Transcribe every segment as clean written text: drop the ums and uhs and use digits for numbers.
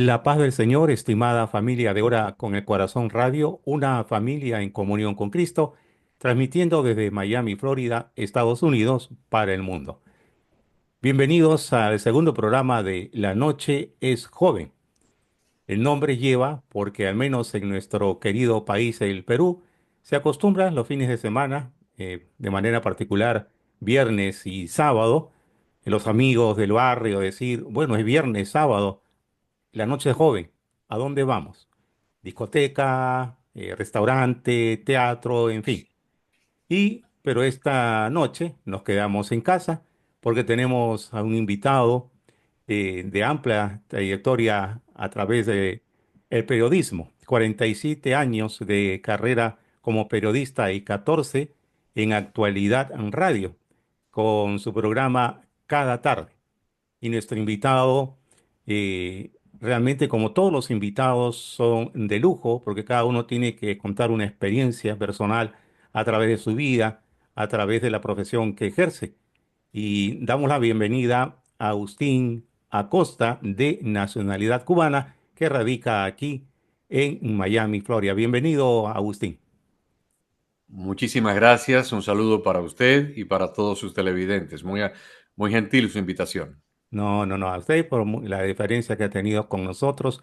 La paz del Señor, estimada familia de Hora con el Corazón Radio, una familia en comunión con Cristo, transmitiendo desde Miami, Florida, Estados Unidos, para el mundo. Bienvenidos al segundo programa de La Noche es Joven. El nombre lleva porque al menos en nuestro querido país, el Perú, se acostumbra los fines de semana, de manera particular viernes y sábado, los amigos del barrio decir, bueno, es viernes, sábado, la noche es joven, ¿a dónde vamos? Discoteca, restaurante, teatro, en fin. Pero esta noche nos quedamos en casa porque tenemos a un invitado de amplia trayectoria a través de el periodismo. 47 años de carrera como periodista y 14 en actualidad en radio, con su programa Cada tarde. Y nuestro invitado, realmente como todos los invitados, son de lujo, porque cada uno tiene que contar una experiencia personal a través de su vida, a través de la profesión que ejerce. Y damos la bienvenida a Agustín Acosta, de nacionalidad cubana, que radica aquí en Miami, Florida. Bienvenido, Agustín. Muchísimas gracias, un saludo para usted y para todos sus televidentes. Muy gentil su invitación. No, no, no, a usted por la diferencia que ha tenido con nosotros.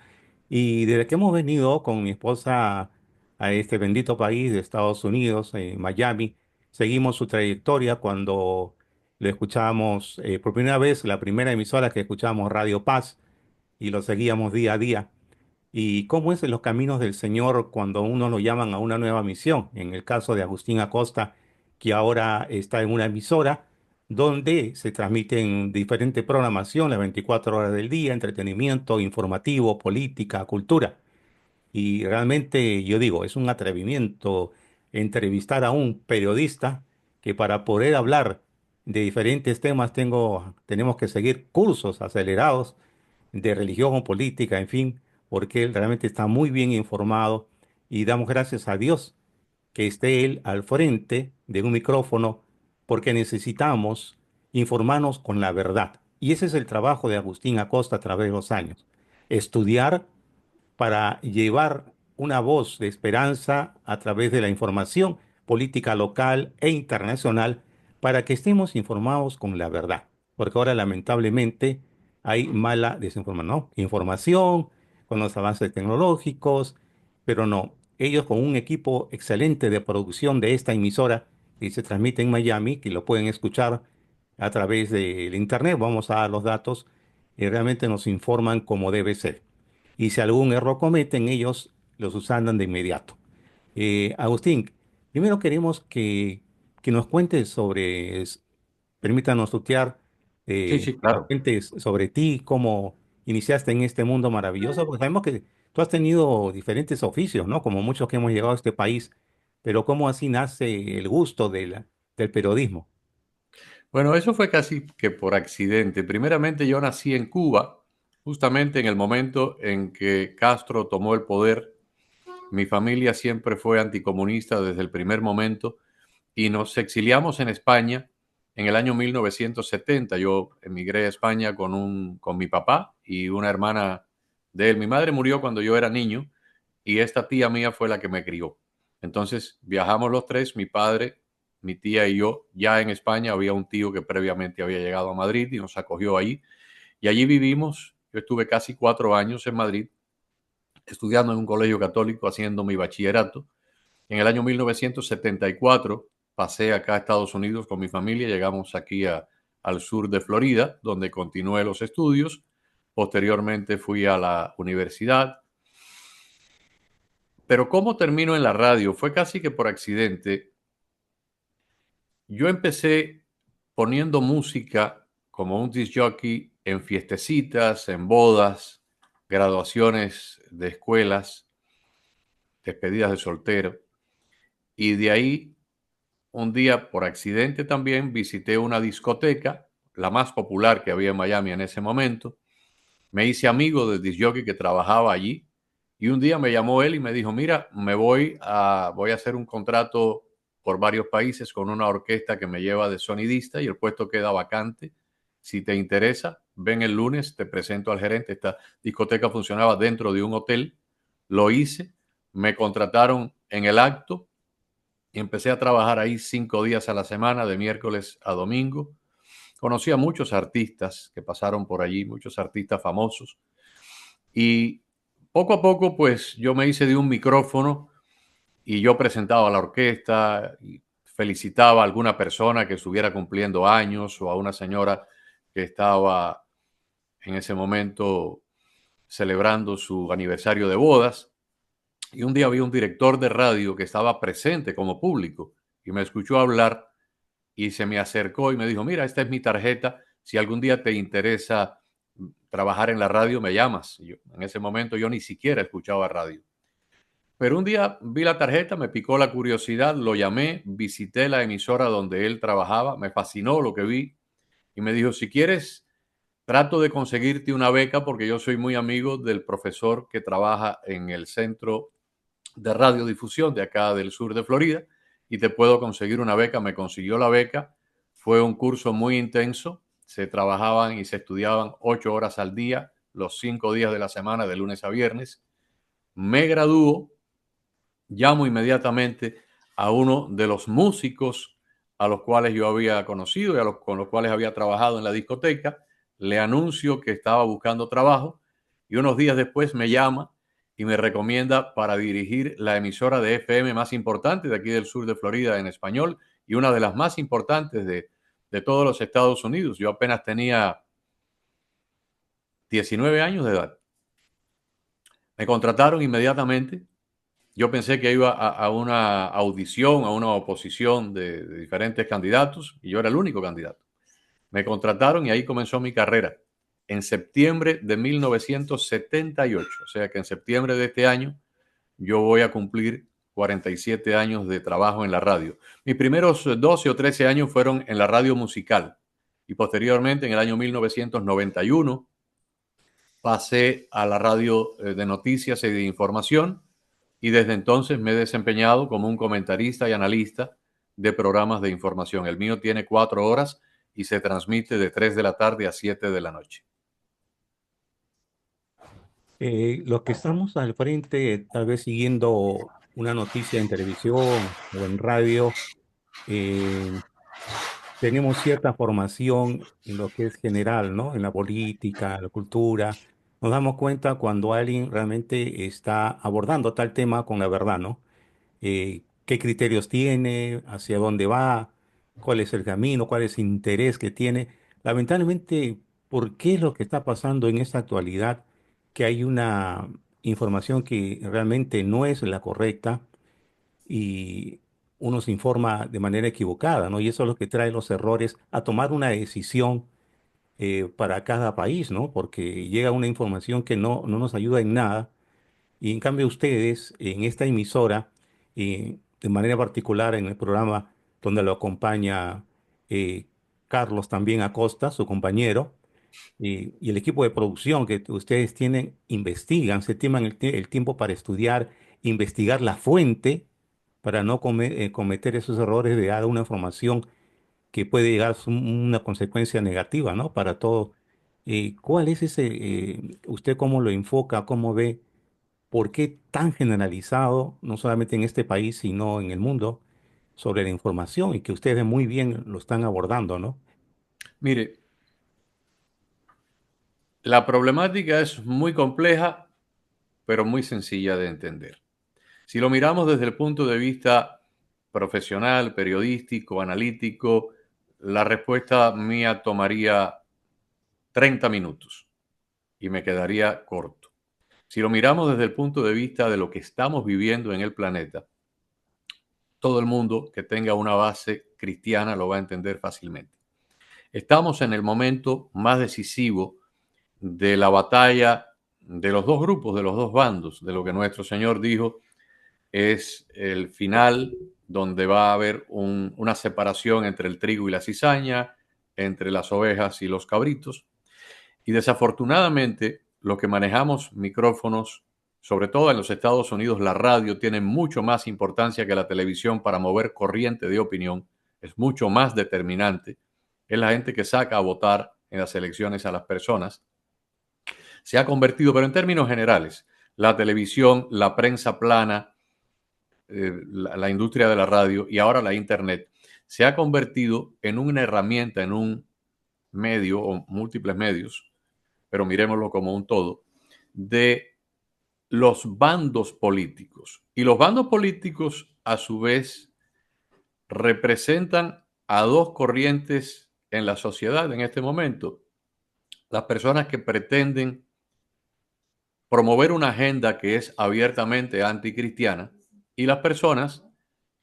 Y desde que hemos venido con mi esposa a este bendito país de Estados Unidos, en Miami, seguimos su trayectoria cuando le escuchábamos por primera vez, la primera emisora que escuchábamos, Radio Paz, y lo seguíamos día a día. Y cómo es en los caminos del Señor cuando uno lo llaman a una nueva misión. En el caso de Agustín Acosta, que ahora está en una emisora donde se transmiten diferentes programación las 24 horas del día, entretenimiento, informativo, política, cultura. Y realmente yo digo, es un atrevimiento entrevistar a un periodista que para poder hablar de diferentes temas tenemos que seguir cursos acelerados de religión o política, en fin, porque él realmente está muy bien informado y damos gracias a Dios que esté él al frente de un micrófono porque necesitamos informarnos con la verdad. Y ese es el trabajo de Agustín Acosta a través de los años. Estudiar para llevar una voz de esperanza a través de la información política local e internacional para que estemos informados con la verdad. Porque ahora lamentablemente hay mala desinformación, ¿no? Información con los avances tecnológicos, pero no. Ellos con un equipo excelente de producción de esta emisora que se transmite en Miami, que lo pueden escuchar a través del internet, vamos a dar los datos, y realmente nos informan como debe ser y si algún error cometen, ellos los usan de inmediato. Agustín, primero queremos que nos cuentes sobre, permítanos tutear, Sí, sí, claro. cuentes sobre ti, cómo iniciaste en este mundo maravilloso, porque sabemos que tú has tenido diferentes oficios, ¿no? Como muchos que hemos llegado a este país, pero cómo así nace el gusto del periodismo. Bueno, eso fue casi que por accidente. Primeramente yo nací en Cuba, justamente en el momento en que Castro tomó el poder. Mi familia siempre fue anticomunista desde el primer momento y nos exiliamos en España en el año 1970. Yo emigré a España con mi papá y una hermana de él. Mi madre murió cuando yo era niño y esta tía mía fue la que me crió. Entonces viajamos los tres, mi padre, mi tía y yo. Ya en España había un tío que previamente había llegado a Madrid y nos acogió allí. Y allí vivimos. Yo estuve casi 4 años en Madrid estudiando en un colegio católico, haciendo mi bachillerato. En el año 1974 pasé acá a Estados Unidos con mi familia, llegamos aquí al sur de Florida, donde continué los estudios. Posteriormente fui a la universidad. Pero ¿cómo termino en la radio? Fue casi que por accidente. Yo empecé poniendo música como un disc jockey en fiestecitas, en bodas, graduaciones de escuelas, despedidas de soltero. Y de ahí, un día, por accidente también, visité una discoteca, la más popular que había en Miami en ese momento. Me hice amigo del disc jockey que trabajaba allí. Y un día me llamó él y me dijo, mira, voy a hacer un contrato por varios países con una orquesta que me lleva de sonidista y el puesto queda vacante. Si te interesa, ven el lunes, te presento al gerente. Esta discoteca funcionaba dentro de un hotel. Lo hice, me contrataron en el acto y empecé a trabajar ahí 5 días a la semana, de miércoles a domingo. Conocí a muchos artistas que pasaron por allí, muchos artistas famosos. Y poco a poco, pues yo me hice de un micrófono y yo presentaba a la orquesta y felicitaba a alguna persona que estuviera cumpliendo años o a una señora que estaba en ese momento celebrando su aniversario de bodas. Y un día vi un director de radio que estaba presente como público y me escuchó hablar y se me acercó y me dijo, mira, esta es mi tarjeta, si algún día te interesa trabajar en la radio, me llamas. Y yo, en ese momento yo ni siquiera escuchaba radio. Pero un día vi la tarjeta, me picó la curiosidad, lo llamé, visité la emisora donde él trabajaba, me fascinó lo que vi y me dijo, si quieres, trato de conseguirte una beca porque yo soy muy amigo del profesor que trabaja en el centro de radiodifusión de acá del sur de Florida y te puedo conseguir una beca. Me consiguió la beca. Fue un curso muy intenso. Se trabajaban y se estudiaban 8 horas al día, los 5 días de la semana, de lunes a viernes. Me graduó, llamo inmediatamente a uno de los músicos a los cuales yo había conocido y con los cuales había trabajado en la discoteca. Le anuncio que estaba buscando trabajo y unos días después me llama y me recomienda para dirigir la emisora de FM más importante de aquí del sur de Florida en español y una de las más importantes de todos los Estados Unidos. Yo apenas tenía 19 años de edad. Me contrataron inmediatamente. Yo pensé que iba a una audición, a una oposición de diferentes candidatos y yo era el único candidato. Me contrataron y ahí comenzó mi carrera en septiembre de 1978. O sea que en septiembre de este año yo voy a cumplir 47 años de trabajo en la radio. Mis primeros 12 o 13 años fueron en la radio musical y posteriormente en el año 1991 pasé a la radio de noticias y de información y desde entonces me he desempeñado como un comentarista y analista de programas de información. El mío tiene 4 horas y se transmite de 3 de la tarde a 7 de la noche. Los que estamos al frente, tal vez siguiendo una noticia en televisión o en radio, eh, tenemos cierta formación en lo que es general, ¿no? En la política, la cultura. Nos damos cuenta cuando alguien realmente está abordando tal tema con la verdad, ¿no? Qué criterios tiene, hacia dónde va, cuál es el camino, cuál es el interés que tiene. Lamentablemente, ¿por qué es lo que está pasando en esta actualidad? Que hay una información que realmente no es la correcta y uno se informa de manera equivocada, ¿no? Y eso es lo que trae los errores a tomar una decisión para cada país, ¿no? Porque llega una información que no nos ayuda en nada y en cambio ustedes en esta emisora, de manera particular en el programa donde lo acompaña Carlos también Acosta, su compañero, y el equipo de producción que ustedes tienen, investigan, se toman el tiempo para estudiar, investigar la fuente para no cometer esos errores de dar una información que puede llegar a una consecuencia negativa, ¿no? Para todo. ¿Cuál es ese, usted cómo lo enfoca, cómo ve? ¿Por qué tan generalizado, no solamente en este país, sino en el mundo, sobre la información y que ustedes muy bien lo están abordando, ¿no? Mire, la problemática es muy compleja, pero muy sencilla de entender. Si lo miramos desde el punto de vista profesional, periodístico, analítico, la respuesta mía tomaría 30 minutos y me quedaría corto. Si lo miramos desde el punto de vista de lo que estamos viviendo en el planeta, todo el mundo que tenga una base cristiana lo va a entender fácilmente. Estamos en el momento más decisivo de la batalla de los dos grupos, de los dos bandos, de lo que nuestro Señor dijo es el final donde va a haber una separación entre el trigo y la cizaña, entre las ovejas y los cabritos. Y desafortunadamente, los que manejamos micrófonos, sobre todo en los Estados Unidos, la radio tiene mucho más importancia que la televisión para mover corriente de opinión, es mucho más determinante. Es la gente que saca a votar en las elecciones a las personas, se ha convertido, pero en términos generales, la televisión, la prensa plana, la industria de la radio y ahora la Internet, se ha convertido en una herramienta, en un medio o múltiples medios, pero miremoslo como un todo, de los bandos políticos. Y los bandos políticos, a su vez, representan a dos corrientes en la sociedad en este momento. Las personas que pretenden promover una agenda que es abiertamente anticristiana y las personas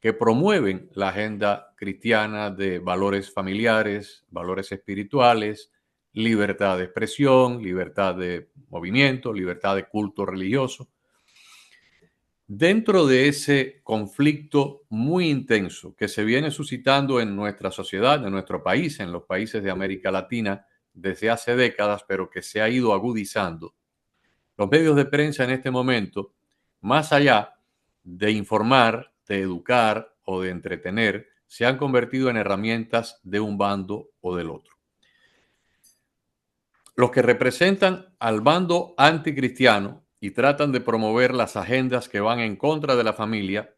que promueven la agenda cristiana de valores familiares, valores espirituales, libertad de expresión, libertad de movimiento, libertad de culto religioso. Dentro de ese conflicto muy intenso que se viene suscitando en nuestra sociedad, en nuestro país, en los países de América Latina desde hace décadas, pero que se ha ido agudizando, los medios de prensa en este momento, más allá de informar, de educar o de entretener, se han convertido en herramientas de un bando o del otro. Los que representan al bando anticristiano y tratan de promover las agendas que van en contra de la familia,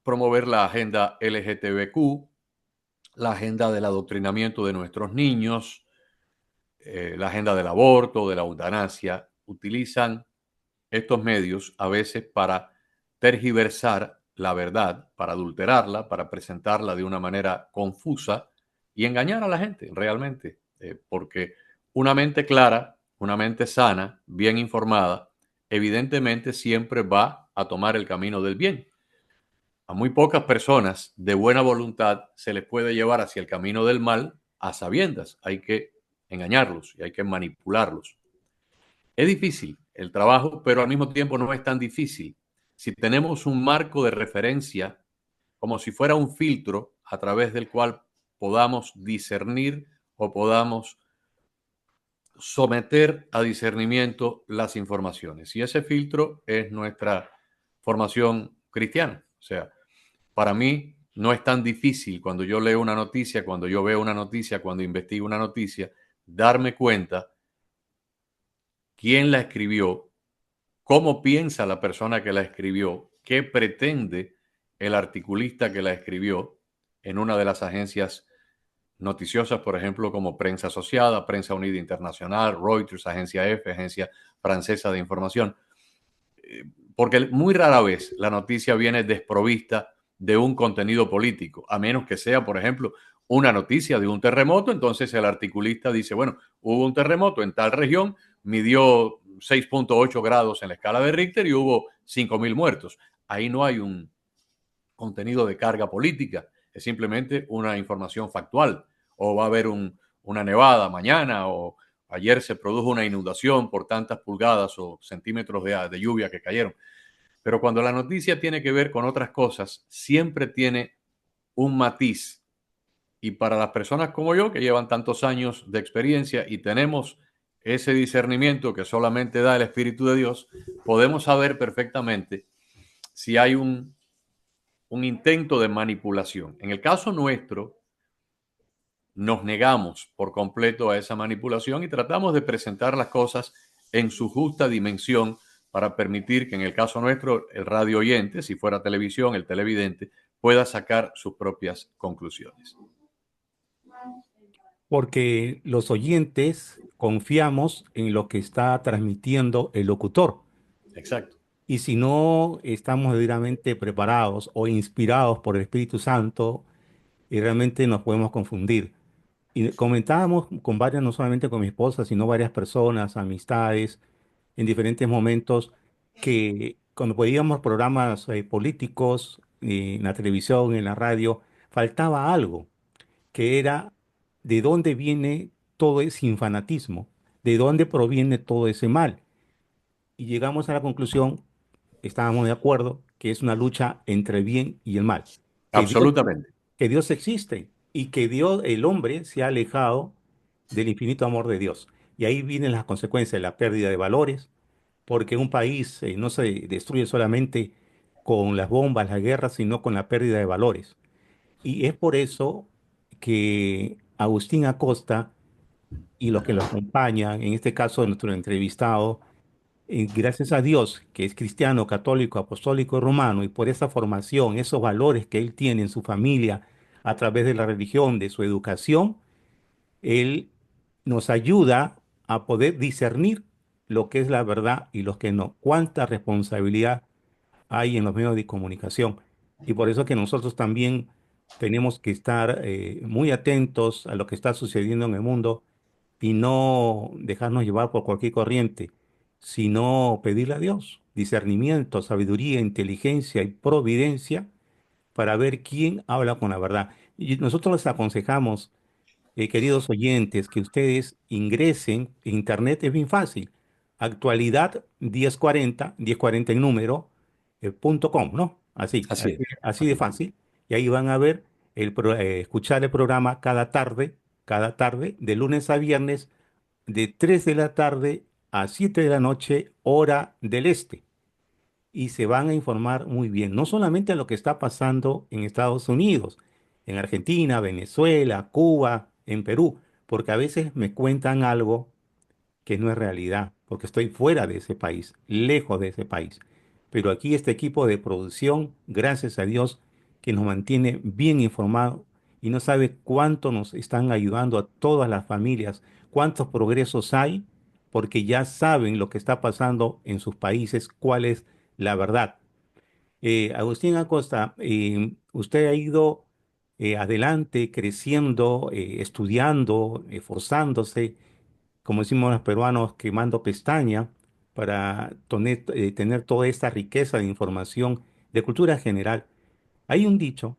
promover la agenda LGTBQ, la agenda del adoctrinamiento de nuestros niños, la agenda del aborto, de la eutanasia, utilizan estos medios a veces para tergiversar la verdad, para adulterarla, para presentarla de una manera confusa y engañar a la gente realmente, porque una mente clara, una mente sana, bien informada, evidentemente siempre va a tomar el camino del bien. A muy pocas personas de buena voluntad se les puede llevar hacia el camino del mal a sabiendas. Hay que engañarlos y hay que manipularlos. Es difícil el trabajo, pero al mismo tiempo no es tan difícil. Si tenemos un marco de referencia, como si fuera un filtro a través del cual podamos discernir o podamos someter a discernimiento las informaciones. Y ese filtro es nuestra formación cristiana. O sea, para mí no es tan difícil cuando yo leo una noticia, cuando yo veo una noticia, cuando investigo una noticia, darme cuenta quién la escribió, cómo piensa la persona que la escribió, qué pretende el articulista que la escribió en una de las agencias noticiosas, por ejemplo, como Prensa Asociada, Prensa Unida Internacional, Reuters, Agencia F, Agencia Francesa de Información, porque muy rara vez la noticia viene desprovista de un contenido político, a menos que sea, por ejemplo, una noticia de un terremoto, entonces el articulista dice, bueno, hubo un terremoto en tal región, midió 6.8 grados en la escala de Richter y hubo 5.000 muertos. Ahí no hay un contenido de carga política, es simplemente una información factual. O va a haber una nevada mañana, o ayer se produjo una inundación por tantas pulgadas o centímetros de lluvia que cayeron. Pero cuando la noticia tiene que ver con otras cosas, siempre tiene un matiz. Y para las personas como yo, que llevan tantos años de experiencia y tenemos ese discernimiento que solamente da el Espíritu de Dios, podemos saber perfectamente si hay un intento de manipulación. En el caso nuestro, nos negamos por completo a esa manipulación y tratamos de presentar las cosas en su justa dimensión para permitir que en el caso nuestro el radio oyente, si fuera televisión, el televidente, pueda sacar sus propias conclusiones. Porque los oyentes confiamos en lo que está transmitiendo el locutor. Exacto. Y si no estamos debidamente preparados o inspirados por el Espíritu Santo, y realmente nos podemos confundir. Y comentábamos con varias, no solamente con mi esposa, sino varias personas, amistades, en diferentes momentos, que cuando veíamos programas políticos en la televisión, en la radio, faltaba algo, que era de dónde viene todo ese fanatismo, de dónde proviene todo ese mal. Y llegamos a la conclusión, estábamos de acuerdo, que es una lucha entre el bien y el mal, que Dios, Absolutamente. que Dios existe y que Dios, el hombre, se ha alejado del infinito amor de Dios. Y ahí vienen las consecuencias, la pérdida de valores, porque un país no se destruye solamente con las bombas, las guerras, sino con la pérdida de valores. Y es por eso que Agustín Acosta y los que lo acompañan, en este caso nuestro entrevistado, gracias a Dios, que es cristiano, católico, apostólico y romano, y por esa formación, esos valores que él tiene en su familia, a través de la religión, de su educación, él nos ayuda a poder discernir lo que es la verdad y lo que no. Cuánta responsabilidad hay en los medios de comunicación. Y por eso que nosotros también tenemos que estar muy atentos a lo que está sucediendo en el mundo y no dejarnos llevar por cualquier corriente, sino pedirle a Dios discernimiento, sabiduría, inteligencia y providencia para ver quién habla con la verdad. Y nosotros les aconsejamos, queridos oyentes, que ustedes ingresen en internet, es bien fácil. Actualidad 1040 en número, .com, ¿no? Así es, Así de así es. fácil. Y ahí van a ver, escuchar el programa cada tarde, de lunes a viernes, de 3 de la tarde a 7 de la noche, hora del este, y se van a informar muy bien, no solamente a lo que está pasando en Estados Unidos, en Argentina, Venezuela, Cuba, en Perú, porque a veces me cuentan algo que no es realidad, porque estoy fuera de ese país, lejos de ese país. Pero aquí este equipo de producción, gracias a Dios, que nos mantiene bien informados y no sabe cuánto nos están ayudando a todas las familias, cuántos progresos hay, porque ya saben lo que está pasando en sus países, cuál es la verdad. Agustín Acosta, usted ha ido adelante, creciendo, estudiando, esforzándose, como decimos los peruanos, quemando pestaña para tener toda esta riqueza de información de cultura general. Hay un dicho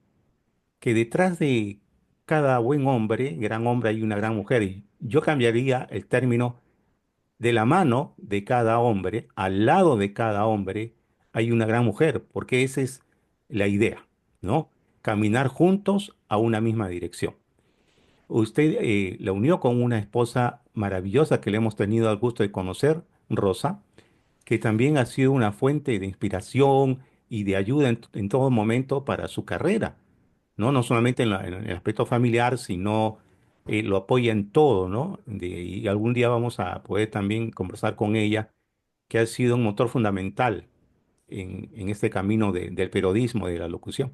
que detrás de cada buen hombre, gran hombre, hay una gran mujer. Y yo cambiaría el término: de la mano de cada hombre, al lado de cada hombre, hay una gran mujer, porque esa es la idea, ¿no? Caminar juntos a una misma dirección. Usted la unió con una esposa maravillosa que le hemos tenido el gusto de conocer, Rosa, que también ha sido una fuente de inspiración y de ayuda en todo momento para su carrera, ¿no? No solamente en el aspecto familiar, sino lo apoya en todo, ¿no? Y algún día vamos a poder también conversar con ella, que ha sido un motor fundamental en este camino del periodismo, de la locución.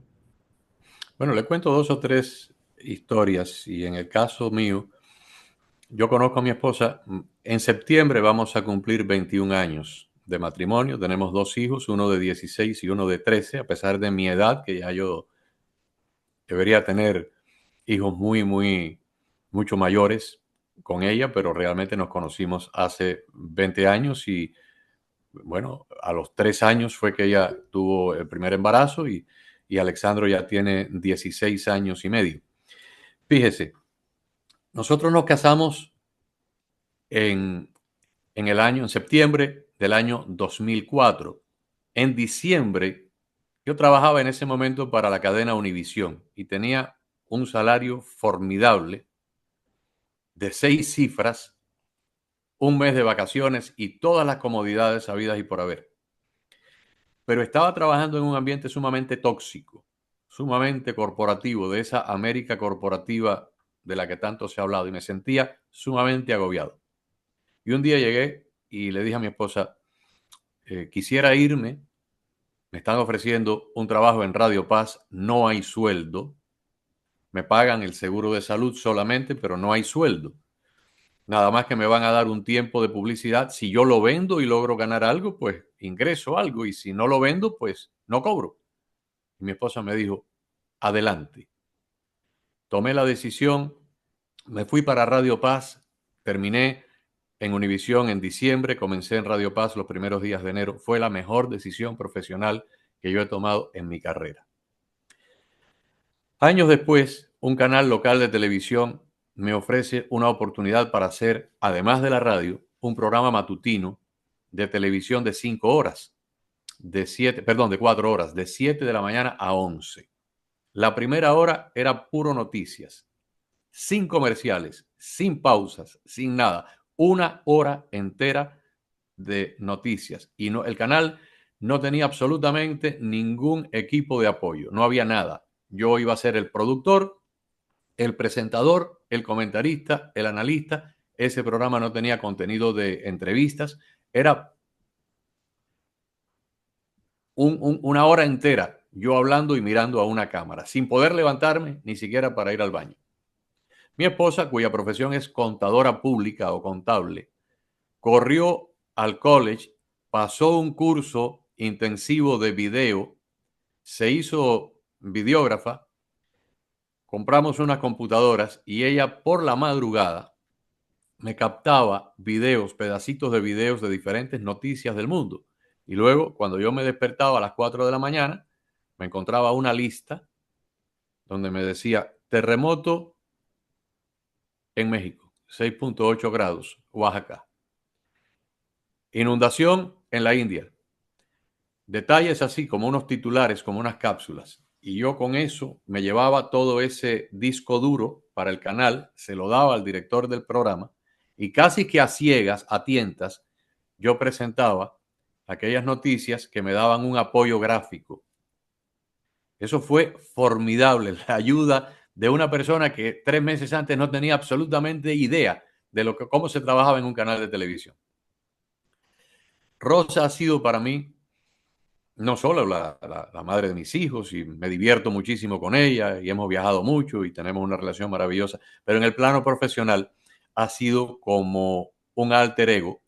Bueno, le cuento dos o tres historias y en el caso mío, yo conozco a mi esposa, en septiembre vamos a cumplir 21 años de matrimonio, tenemos dos hijos, uno de 16 y uno de 13, a pesar de mi edad, que ya yo debería tener hijos mucho mayores con ella, pero realmente nos conocimos hace 20 años y bueno, a los 3 años fue que ella tuvo el primer embarazo y Alexandro ya tiene 16 años y medio. Fíjese, nosotros nos casamos en, en septiembre del año 2004. En diciembre, yo trabajaba en ese momento para la cadena Univisión y tenía un salario formidable de 6 cifras, un mes de vacaciones y todas las comodidades habidas y por haber. Pero estaba trabajando en un ambiente sumamente tóxico, sumamente corporativo, de esa América corporativa de la que tanto se ha hablado, y me sentía sumamente agobiado. Y un día llegué y le dije a mi esposa, quisiera irme, me están ofreciendo un trabajo en Radio Paz, no hay sueldo, me pagan el seguro de salud solamente, pero no hay sueldo. Nada más que me van a dar un tiempo de publicidad. Si yo lo vendo y logro ganar algo, pues ingreso algo. Y si no lo vendo, pues no cobro. Y mi esposa me dijo, adelante. Tomé la decisión, me fui para Radio Paz, terminé en Univisión en diciembre, comencé en Radio Paz los primeros días de enero. Fue la mejor decisión profesional que yo he tomado en mi carrera. Años después, un canal local de televisión me ofrece una oportunidad para hacer, además de la radio, un programa matutino de televisión de 5 horas, de 4 horas, de 7 de la mañana a 11. La primera hora era puro noticias, sin comerciales, sin pausas, sin nada. Una hora entera de noticias. Y no, el canal no tenía absolutamente ningún equipo de apoyo, no había nada. Yo iba a ser el productor, el presentador, el comentarista, el analista, ese programa no tenía contenido de entrevistas, era una hora entera yo hablando y mirando a una cámara, sin poder levantarme ni siquiera para ir al baño. Mi esposa, cuya profesión es contadora pública o contable, corrió al college, pasó un curso intensivo de video, se hizo videógrafa, compramos unas computadoras y ella por la madrugada me captaba videos, pedacitos de videos de diferentes noticias del mundo. Y luego, cuando yo me despertaba a las 4 de la mañana, me encontraba una lista donde me decía terremoto en México, 6.8 grados, Oaxaca. Inundación en la India. Detalles así como unos titulares, como unas cápsulas. Y yo con eso me llevaba todo ese disco duro para el canal, se lo daba al director del programa y casi que a ciegas, a tientas, yo presentaba aquellas noticias que me daban un apoyo gráfico. Eso fue formidable, la ayuda de una persona que 3 meses antes no tenía absolutamente idea de cómo se trabajaba en un canal de televisión. Rosa ha sido para mí no solo la madre de mis hijos, y me divierto muchísimo con ella, y hemos viajado mucho y tenemos una relación maravillosa, pero en el plano profesional ha sido como un alter ego,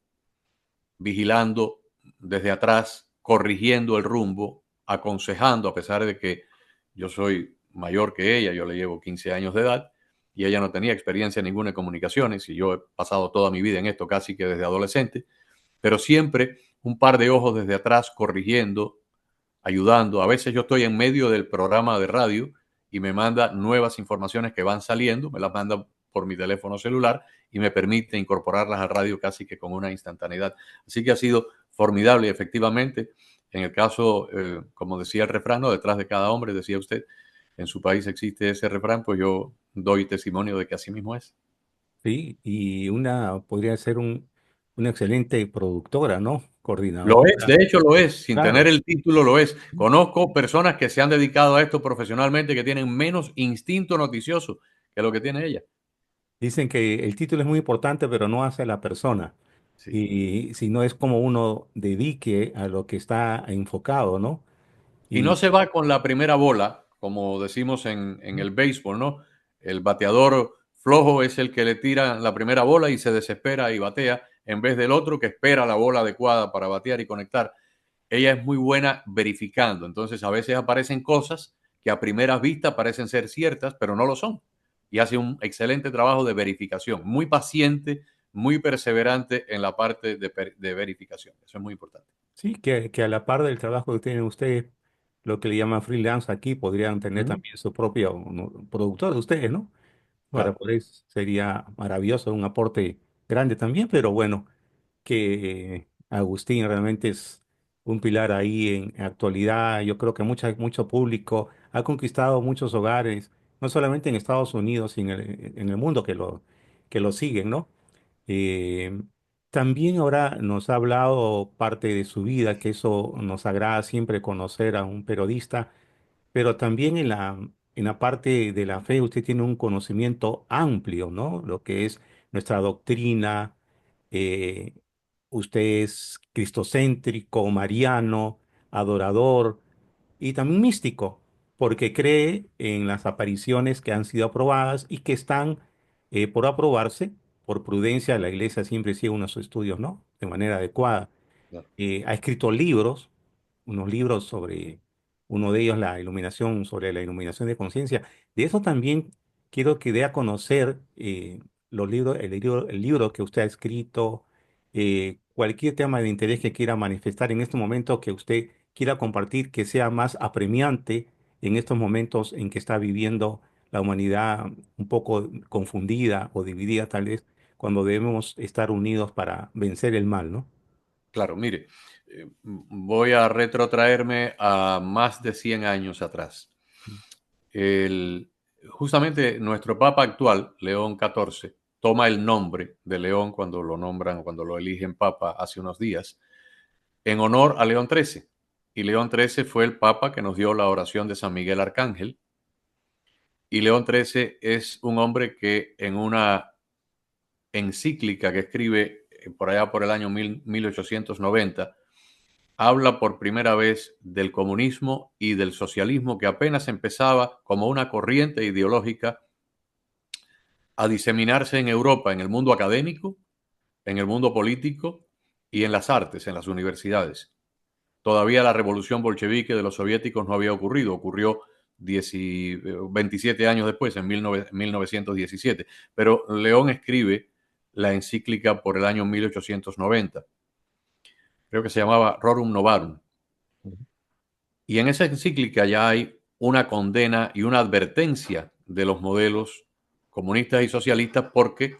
vigilando desde atrás, corrigiendo el rumbo, aconsejando, a pesar de que yo soy mayor que ella, yo le llevo 15 años de edad, y ella no tenía experiencia ninguna en comunicaciones, y yo he pasado toda mi vida en esto casi que desde adolescente, pero siempre un par de ojos desde atrás corrigiendo, ayudando. A veces yo estoy en medio del programa de radio y me manda nuevas informaciones que van saliendo, me las manda por mi teléfono celular y me permite incorporarlas al radio casi que con una instantaneidad. Así que ha sido formidable y efectivamente, en el caso, como decía el refrán, ¿no? Detrás de cada hombre, decía usted, en su país existe ese refrán, pues yo doy testimonio de que así mismo es. Sí, y una podría ser una excelente productora, ¿no? Lo es, Coordinadora. de hecho lo es, sin tener Claro. el título lo es. Conozco personas que se han dedicado a esto profesionalmente que tienen menos instinto noticioso que lo que tiene ella. Dicen que el título es muy importante, pero no hace a la persona. Sí. Y si no es como uno dedique a lo que está enfocado, ¿no? Y no Y se va con la primera bola, como decimos en el béisbol, ¿no? El bateador flojo es el que le tira la primera bola y se desespera y batea, en vez del otro que espera la bola adecuada para batear y conectar. Ella es muy buena verificando, entonces a veces aparecen cosas que a primeras vistas parecen ser ciertas, pero no lo son. Y hace un excelente trabajo de verificación, muy paciente, muy perseverante en la parte de verificación. Eso es muy importante. sí, que a la par del trabajo que tienen ustedes, lo que le llaman freelance aquí, podrían tener Ujú. también su propio productor de ustedes, ¿no? Para Claro. poder, sería maravilloso, un aporte grande también, pero bueno, que Agustín realmente es un pilar ahí en actualidad. Yo creo que mucho público ha conquistado muchos hogares, no solamente en Estados Unidos, sino en el mundo que lo siguen, ¿no? Eh, También ahora nos ha hablado parte de su vida, que eso nos agrada siempre conocer a un periodista, pero también en la parte de la fe usted tiene un conocimiento amplio, ¿no? Lo que es nuestra doctrina, eh, usted es cristocéntrico, mariano, adorador y también místico, porque cree en las apariciones que han sido aprobadas y que están por aprobarse. Por prudencia, la iglesia siempre sigue unos estudios, ¿no? De manera adecuada. Claro. Ha escrito libros, unos libros sobre, uno de ellos sobre la iluminación de conciencia. De eso también quiero que dé a conocer los libros, el libro que usted ha escrito, cualquier tema de interés que quiera manifestar en este momento, que usted quiera compartir, que sea más apremiante en estos momentos en que está viviendo la humanidad un poco confundida o dividida tal vez, cuando debemos estar unidos para vencer el mal, ¿no? Claro, mire, voy a retrotraerme a más de 100 años atrás. El, Justamente nuestro Papa actual, León XIV, toma el nombre de León cuando lo nombran, cuando lo eligen Papa hace unos días, en honor a León XIII. Y León XIII fue el Papa que nos dio la oración de San Miguel Arcángel. Y León XIII es un hombre que en una encíclica que escribe por allá por el año 1890, habla por primera vez del comunismo y del socialismo, que apenas empezaba como una corriente ideológica a diseminarse en Europa, en el mundo académico, en el mundo político y en las artes, en las universidades. Todavía la revolución bolchevique de los soviéticos no había ocurrido, ocurrió 27 años después, en 1917. Pero León escribe la encíclica por el año 1890. Creo que se llamaba Rerum Novarum. Y en esa encíclica ya hay una condena y una advertencia de los modelos comunistas y socialistas, porque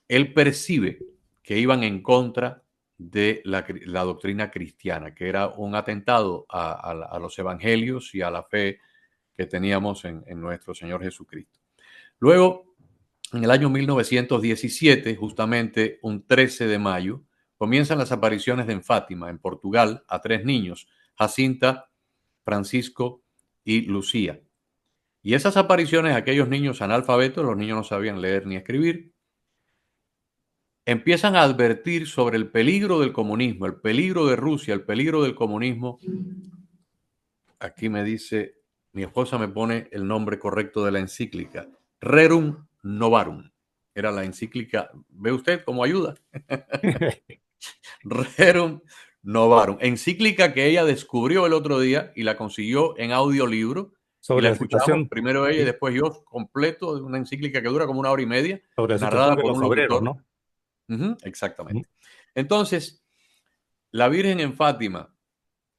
él percibe que iban en contra de la doctrina cristiana, que era un atentado a los evangelios y a la fe que teníamos en nuestro Señor Jesucristo. Luego, en el año 1917, justamente un 13 de mayo, comienzan las apariciones en Fátima, en Portugal, a 3 niños, Jacinta, Francisco y Lucía. Y esas apariciones, aquellos niños analfabetos, los niños no sabían leer ni escribir, empiezan a advertir sobre el peligro del comunismo, el peligro de Rusia, el peligro del comunismo. Aquí me dice, mi esposa me pone el nombre correcto de la encíclica, Rerum Novarum. Era la encíclica, ¿ve usted cómo ayuda? Rerum Novarum, encíclica que ella descubrió el otro día y la consiguió en audiolibro, y Sobre la la escuchamos situación, primero ella y sí, después yo, completo, de una encíclica que dura como 1 hora y media, sobre la situación narrada de por los un obreros, locutor. ¿no? Ujú. Exactamente. Entonces, la Virgen en Fátima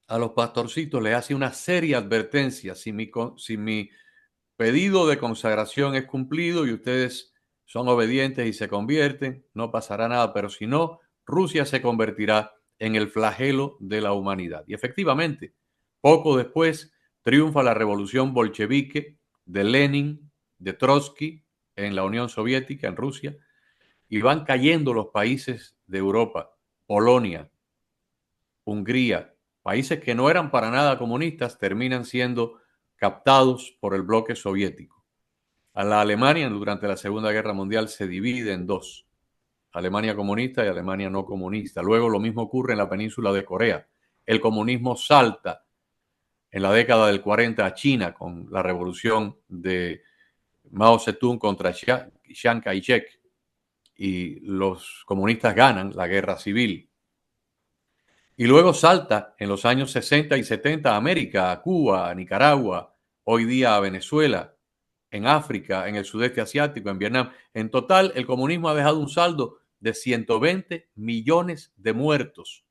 a los pastorcitos les hace una seria advertencia: si mi pedido de consagración es cumplido y ustedes son obedientes y se convierten, no pasará nada, pero si no, Rusia se convertirá en el flagelo de la humanidad. Y efectivamente, poco después triunfa la revolución bolchevique de Lenin, de Trotsky en la Unión Soviética, en Rusia, y van cayendo los países de Europa, Polonia, Hungría, países que no eran para nada comunistas, terminan siendo captados por el bloque soviético. A la Alemania durante la Segunda Guerra Mundial se divide en dos: Alemania comunista y Alemania no comunista. Luego lo mismo ocurre en la península de Corea. El comunismo salta en la década del 40 a China con la revolución de Mao Zedong contra Chiang Kai-shek, y los comunistas ganan la guerra civil. Y luego salta en los años 60 y 70 a América, a Cuba, a Nicaragua, hoy día a Venezuela, en África, en el sudeste asiático, en Vietnam. En total, el comunismo ha dejado un saldo de 120 millones de muertos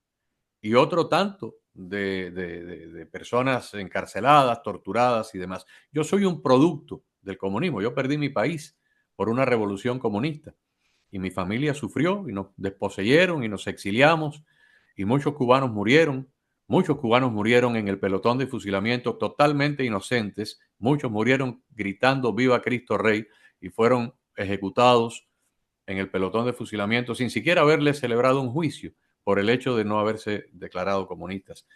y otro tanto de personas encarceladas, torturadas y demás. Yo soy un producto del comunismo. Yo perdí mi país por una revolución comunista y mi familia sufrió y nos desposeyeron y nos exiliamos, y muchos cubanos murieron en el pelotón de fusilamiento totalmente inocentes, muchos murieron gritando viva Cristo Rey y fueron ejecutados en el pelotón de fusilamiento sin siquiera haberles celebrado un juicio por el hecho de no haberse declarado comunistas.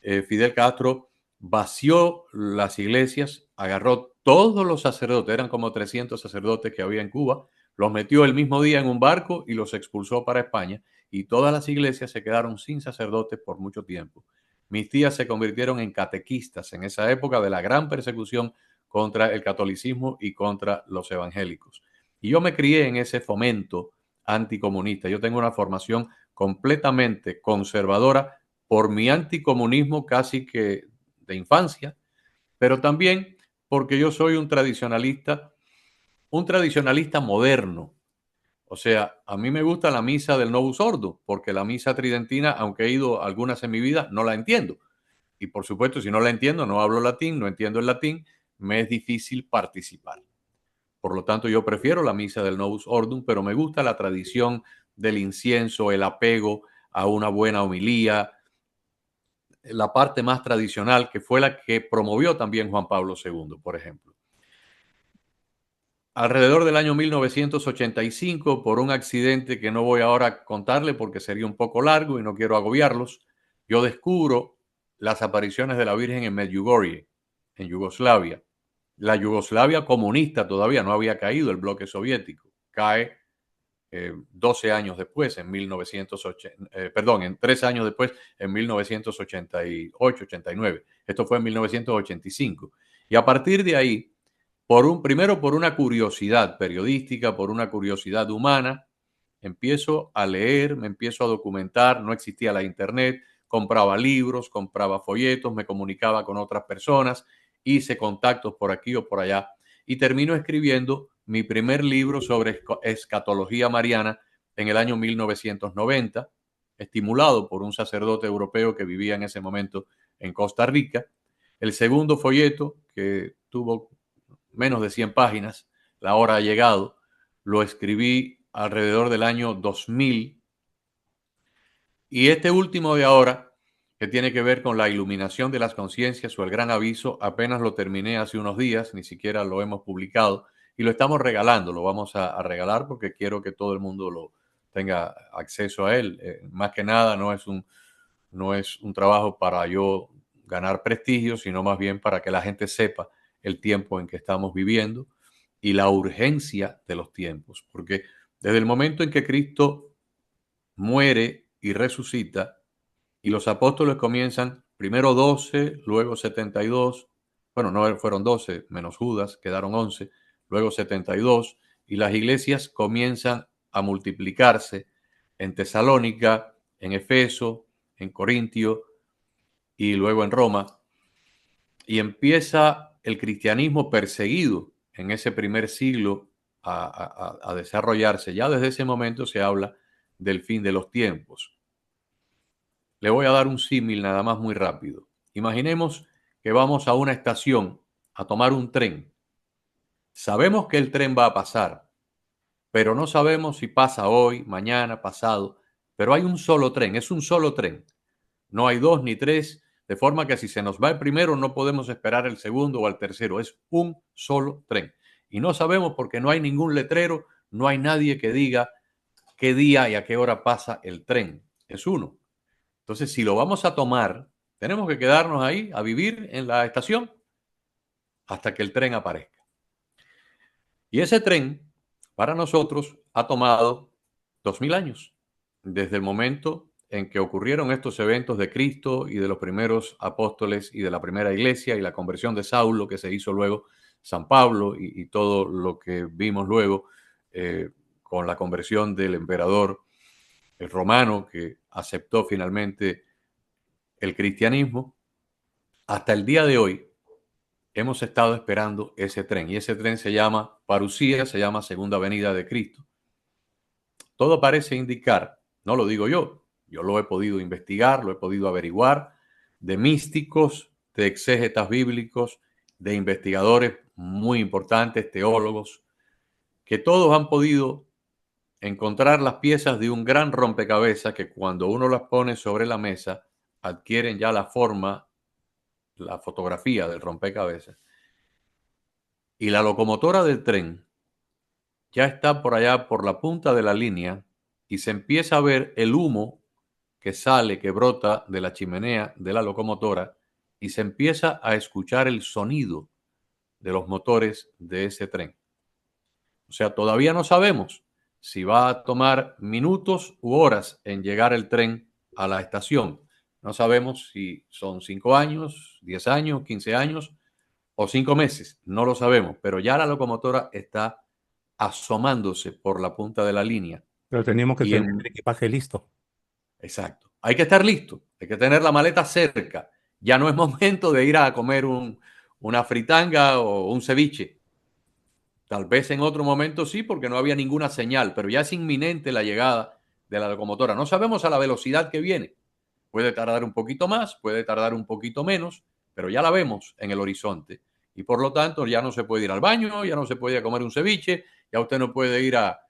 Fidel Castro vació las iglesias, agarró todos los sacerdotes, eran como 300 sacerdotes que había en Cuba, los metió el mismo día en un barco y los expulsó para España, y todas las iglesias se quedaron sin sacerdotes por mucho tiempo. Mis tías se convirtieron en catequistas en esa época de la gran persecución contra el catolicismo y contra los evangélicos. Y yo me crié en ese fomento anticomunista. Yo tengo una formación completamente conservadora por mi anticomunismo casi que de infancia, pero también porque yo soy un tradicionalista moderno. O sea, a mí me gusta la misa del Novus Ordo, porque la misa tridentina, aunque he ido algunas en mi vida, no la entiendo. Y por supuesto, si no la entiendo, no hablo latín, no entiendo el latín, me es difícil participar. Por lo tanto, yo prefiero la misa del Novus Ordum, pero me gusta la tradición del incienso, el apego a una buena homilía, la parte más tradicional, que fue la que promovió también Juan Pablo II, por ejemplo. Alrededor del año 1985, por un accidente que no voy ahora a contarle porque sería un poco largo y no quiero agobiarlos, yo descubro las apariciones de la Virgen en Medjugorje, en Yugoslavia. La Yugoslavia comunista todavía no había caído el bloque soviético. Cae 12 años después, en 1980, perdón, en 3 años después, en 1988-89. Esto fue en 1985. Y a partir de ahí, primero por una curiosidad periodística, por una curiosidad humana, empiezo a leer, me empiezo a documentar, no existía la internet, compraba libros, compraba folletos, me comunicaba con otras personas, hice contactos por aquí o por allá y termino escribiendo mi primer libro sobre escatología mariana en el año 1990, estimulado por un sacerdote europeo que vivía en ese momento en Costa Rica. El segundo folleto, que tuvo menos de 100 páginas, La hora ha llegado, lo escribí alrededor del año 2000. Y este último de ahora, que tiene que ver con la iluminación de las conciencias o el gran aviso, apenas lo terminé hace unos días, ni siquiera lo hemos publicado y lo estamos regalando, lo vamos a regalar porque quiero que todo el mundo lo tenga acceso a él. Más que nada no es un trabajo para yo ganar prestigio, sino más bien para que la gente sepa el tiempo en que estamos viviendo y la urgencia de los tiempos, porque desde el momento en que Cristo muere y resucita, y los apóstoles comienzan primero 12, luego 72, bueno, no fueron 12, menos Judas, quedaron 11, luego 72, y las iglesias comienzan a multiplicarse en Tesalónica, en Efeso, en Corintio y luego en Roma, y empieza el cristianismo perseguido en ese primer siglo a desarrollarse. Ya desde ese momento se habla del fin de los tiempos. Le voy a dar un símil nada más muy rápido. Imaginemos que vamos a una estación a tomar un tren. Sabemos que el tren va a pasar, pero no sabemos si pasa hoy, mañana, pasado. Pero hay un solo tren, es un solo tren. No hay dos ni tres, de forma que si se nos va el primero no podemos esperar el segundo o el tercero. Es un solo tren. Y no sabemos porque no hay ningún letrero, no hay nadie que diga qué día y a qué hora pasa el tren. Es uno. Entonces, si lo vamos a tomar, tenemos que quedarnos ahí a vivir en la estación hasta que el tren aparezca. Y ese tren, para nosotros, ha tomado 2000 años, desde el momento en que ocurrieron estos eventos de Cristo y de los primeros apóstoles y de la primera iglesia y la conversión de Saulo que se hizo luego San Pablo y todo lo que vimos luego con la conversión del emperador romano que aceptó finalmente el cristianismo. Hasta el día de hoy hemos estado esperando ese tren y ese tren se llama Parusía, se llama Segunda Venida de Cristo. Todo parece indicar, no lo digo yo lo he podido investigar, lo he podido averiguar, de místicos, de exégetas bíblicos, de investigadores muy importantes, teólogos, que todos han podido encontrar las piezas de un gran rompecabezas que cuando uno las pone sobre la mesa adquieren ya la forma, la fotografía del rompecabezas. Y la locomotora del tren ya está por allá por la punta de la línea y se empieza a ver el humo que sale, que brota de la chimenea de la locomotora y se empieza a escuchar el sonido de los motores de ese tren. O sea, todavía no sabemos si va a tomar minutos u horas en llegar el tren a la estación. No sabemos si son 5 años, 10 años, 15 años o 5 meses. No lo sabemos, pero ya la locomotora está asomándose por la punta de la línea. Pero tenemos que Y tener el equipaje listo. exacto. Hay que estar listo, hay que tener la maleta cerca. Ya no es momento de ir a comer una fritanga o un ceviche. Tal vez en otro momento sí, porque no había ninguna señal, pero ya es inminente la llegada de la locomotora. No sabemos a la velocidad que viene. Puede tardar un poquito más, puede tardar un poquito menos, pero ya la vemos en el horizonte. Y por lo tanto ya no se puede ir al baño, ya no se puede ir a comer un ceviche, ya usted no puede ir a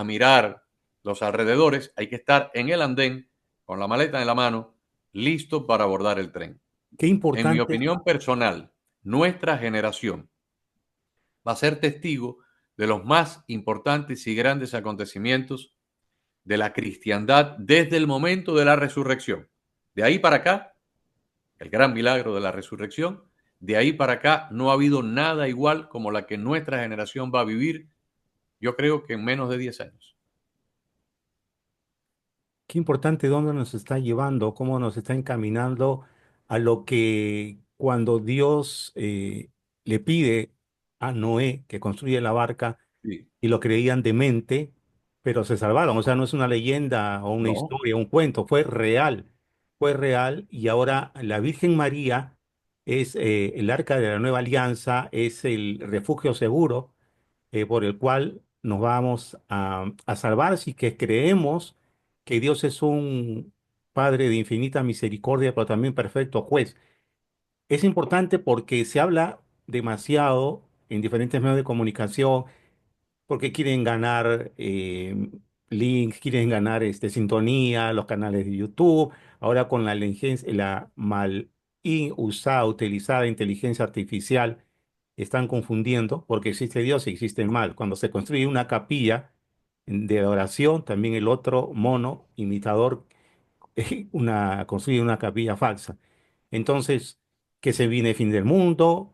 mirar los alrededores. Hay que estar en el andén con la maleta en la mano, listo para abordar el tren. Qué En mi importante. opinión personal, nuestra generación va a ser testigo de los más importantes y grandes acontecimientos de la cristiandad desde el momento de la resurrección. De ahí para acá, el gran milagro de la resurrección, de ahí para acá no ha habido nada igual como la que nuestra generación va a vivir, yo creo que en menos de 10 años. Qué importante dónde nos está llevando, cómo nos está encaminando a lo que cuando Dios le pide a Noé que construya la barca Sí. y lo creían demente, pero se salvaron. O sea, no es una leyenda o una No, historia, un cuento, fue real y ahora la Virgen María es el arca de la nueva alianza, es el refugio seguro por el cual nos vamos a salvar si que creemos que Dios es un Padre de infinita misericordia, pero también perfecto juez. Es importante porque se habla demasiado en diferentes medios de comunicación, porque quieren ganar links, quieren ganar sintonía, los canales de YouTube, ahora con la mal usada, utilizada inteligencia artificial están confundiendo porque existe Dios y existe el mal. Cuando se construye una capilla de adoración, también el otro mono imitador construye una capilla falsa. Entonces, que se viene el fin del mundo,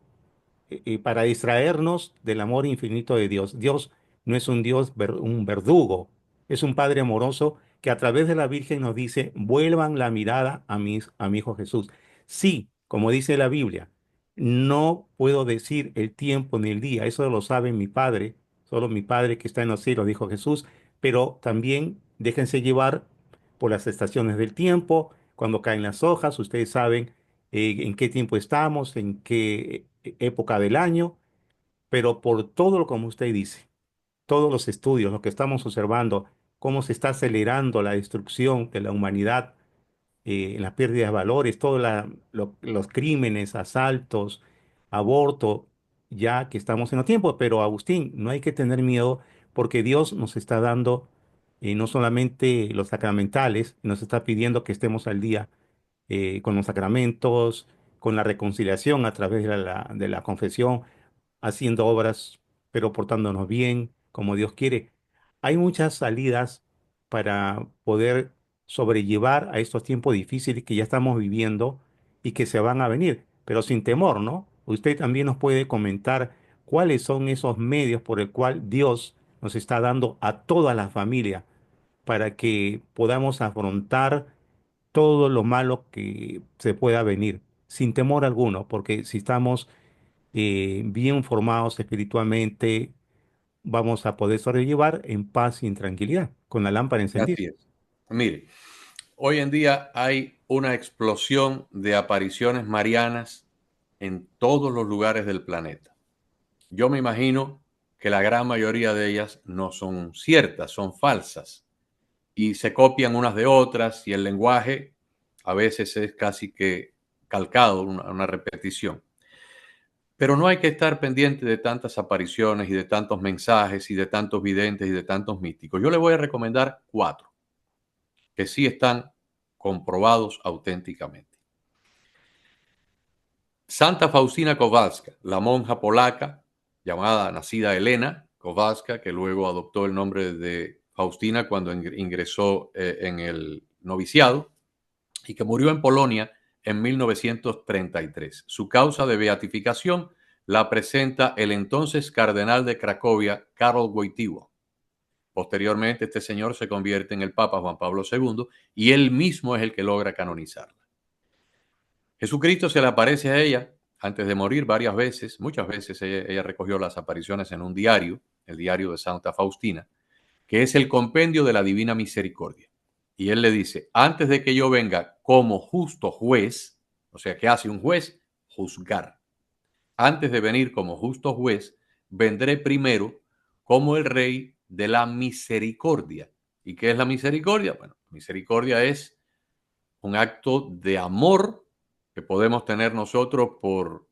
para distraernos del amor infinito de Dios. Dios no es un Dios, un verdugo, es un Padre amoroso que a través de la Virgen nos dice, vuelvan la mirada a mi Hijo Jesús. Sí, como dice la Biblia, no puedo decir el tiempo ni el día, eso lo sabe mi Padre, solo mi Padre que está en los cielos, dijo Jesús, pero también déjense llevar por las estaciones del tiempo, cuando caen las hojas, ustedes saben en qué tiempo estamos, en qué época del año, pero por todo lo como usted dice, todos los estudios, lo que estamos observando, cómo se está acelerando la destrucción de la humanidad, la pérdida de valores, todos los crímenes, asaltos, aborto, ya que estamos en el tiempo. Pero Agustín, no hay que tener miedo porque Dios nos está dando no solamente los sacramentales, nos está pidiendo que estemos al día con los sacramentos, con la reconciliación a través de de la confesión, haciendo obras, pero portándonos bien, como Dios quiere. Hay muchas salidas para poder sobrellevar a estos tiempos difíciles que ya estamos viviendo y que se van a venir, pero sin temor, ¿no? Usted también nos puede comentar cuáles son esos medios por el cual Dios nos está dando a toda la familia para que podamos afrontar todo lo malo que se pueda venir, sin temor alguno, porque si estamos bien formados espiritualmente, vamos a poder sobrellevar en paz y en tranquilidad, con la lámpara encendida. así es. Mire, hoy en día hay una explosión de apariciones marianas en todos los lugares del planeta. Yo me imagino que la gran mayoría de ellas no son ciertas, son falsas y se copian unas de otras y el lenguaje a veces es casi que calcado, una repetición. Pero no hay que estar pendiente de tantas apariciones y de tantos mensajes y de tantos videntes y de tantos místicos. Yo le voy a recomendar 4 que sí están comprobados auténticamente. Santa Faustina Kowalska, la monja polaca llamada, nacida Elena Kowalska, que luego adoptó el nombre de Faustina cuando ingresó en el noviciado y que murió en Polonia en 1933. Su causa de beatificación la presenta el entonces cardenal de Cracovia, Karol Wojtyła. Posteriormente, este señor se convierte en el Papa Juan Pablo II y él mismo es el que logra canonizarla. Jesucristo se le aparece a ella antes de morir varias veces, muchas veces ella recogió las apariciones en un diario, el diario de Santa Faustina, que es el compendio de la Divina Misericordia. Y él le dice, antes de que yo venga como justo juez, o sea, ¿qué hace un juez? Juzgar. Antes de venir como justo juez, vendré primero como el rey de la misericordia. ¿Y qué es la misericordia? Bueno, misericordia es un acto de amor que podemos tener nosotros por,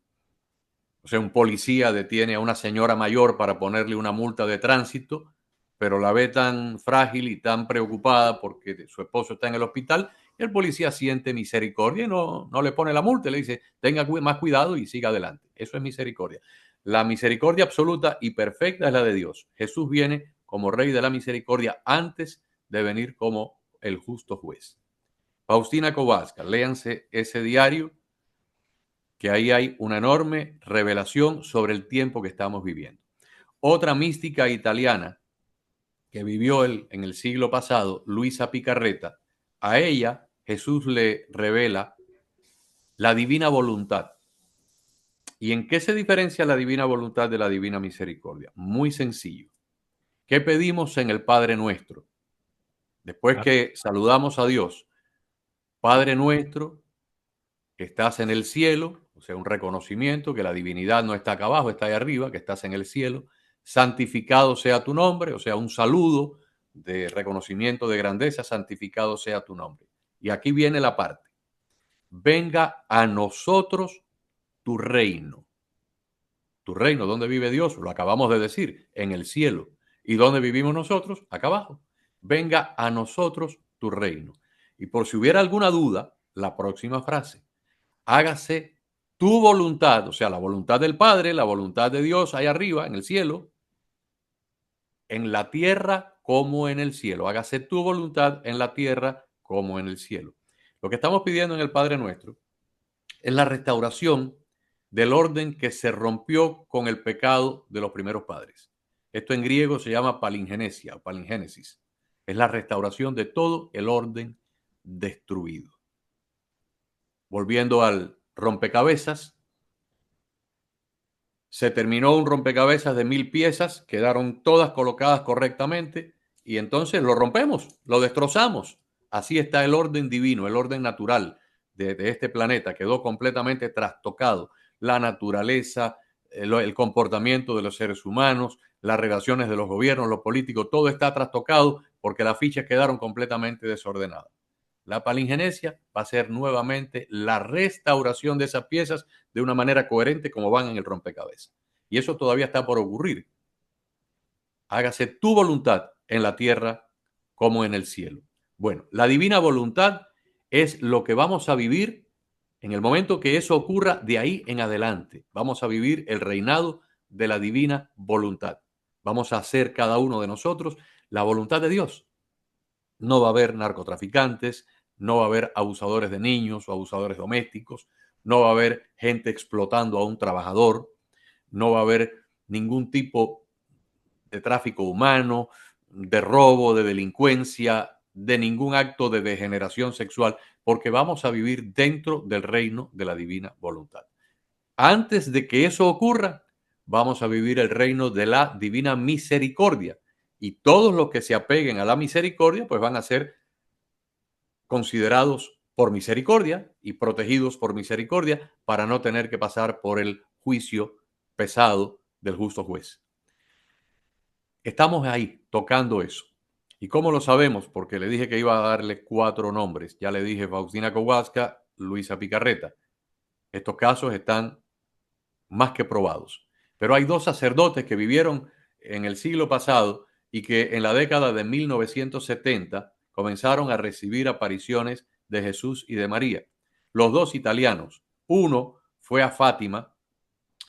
o sea, un policía detiene a una señora mayor para ponerle una multa de tránsito, pero la ve tan frágil y tan preocupada porque su esposo está en el hospital, y el policía siente misericordia y no le pone la multa, le dice, tenga más cuidado y siga adelante. Eso es misericordia. La misericordia absoluta y perfecta es la de Dios. Jesús viene como rey de la misericordia antes de venir como el justo juez. Faustina Kowalska, léanse ese diario, que ahí hay una enorme revelación sobre el tiempo que estamos viviendo. Otra mística italiana que vivió en el siglo pasado, Luisa Picarreta, A ella Jesús le revela la divina voluntad. ¿Y en qué se diferencia la divina voluntad de la divina misericordia? Muy sencillo. ¿Qué pedimos en el Padre Nuestro? Después Ah, que saludamos a Dios, Padre nuestro, que estás en el cielo, o sea, un reconocimiento que la divinidad no está acá abajo, está ahí arriba, que estás en el cielo, santificado sea tu nombre, o sea, un saludo de reconocimiento de grandeza, santificado sea tu nombre. Y aquí viene la parte, venga a nosotros tu reino. Tu reino, ¿dónde vive Dios? Lo acabamos de decir, en el cielo. ¿Y dónde vivimos nosotros? Acá abajo. Venga a nosotros tu reino. Y por si hubiera alguna duda, la próxima frase, hágase tu voluntad, o sea, la voluntad del Padre, la voluntad de Dios ahí arriba, en el cielo, en la tierra como en el cielo. Hágase tu voluntad en la tierra como en el cielo. Lo que estamos pidiendo en el Padre Nuestro es la restauración del orden que se rompió con el pecado de los primeros padres. Esto en griego se llama palingenesia o palingénesis. Es la restauración de todo el orden destruido. Volviendo al rompecabezas, se terminó un rompecabezas de 1000 piezas, quedaron todas colocadas correctamente y entonces lo rompemos, lo destrozamos. Así está el orden divino, el orden natural de este planeta. Quedó completamente trastocado. La naturaleza, el comportamiento de los seres humanos, las relaciones de los gobiernos, los políticos, todo está trastocado porque las fichas quedaron completamente desordenadas. La palingenesia va a ser nuevamente la restauración de esas piezas de una manera coherente como van en el rompecabezas. Y eso todavía está por ocurrir. Hágase tu voluntad en la tierra como en el cielo. Bueno, la divina voluntad es lo que vamos a vivir en el momento que eso ocurra de ahí en adelante. Vamos a vivir el reinado de la divina voluntad. Vamos a hacer cada uno de nosotros la voluntad de Dios. No va a haber narcotraficantes, no va a haber abusadores de niños o abusadores domésticos, no va a haber gente explotando a un trabajador, no va a haber ningún tipo de tráfico humano, de robo, de delincuencia, de ningún acto de degeneración sexual, porque vamos a vivir dentro del reino de la divina voluntad. Antes de que eso ocurra, vamos a vivir el reino de la divina misericordia. Y todos los que se apeguen a la misericordia, pues van a ser considerados por misericordia y protegidos por misericordia para no tener que pasar por el juicio pesado del justo juez. Estamos ahí tocando eso. ¿Y cómo lo sabemos? Porque le dije que iba a darle 4 nombres. Ya le dije Faustina Kowalska, Luisa Picarreta. Estos casos están más que probados. Pero hay 2 sacerdotes que vivieron en el siglo pasado y que en la década de 1970 comenzaron a recibir apariciones de Jesús y de María. Los 2 italianos. Uno fue a Fátima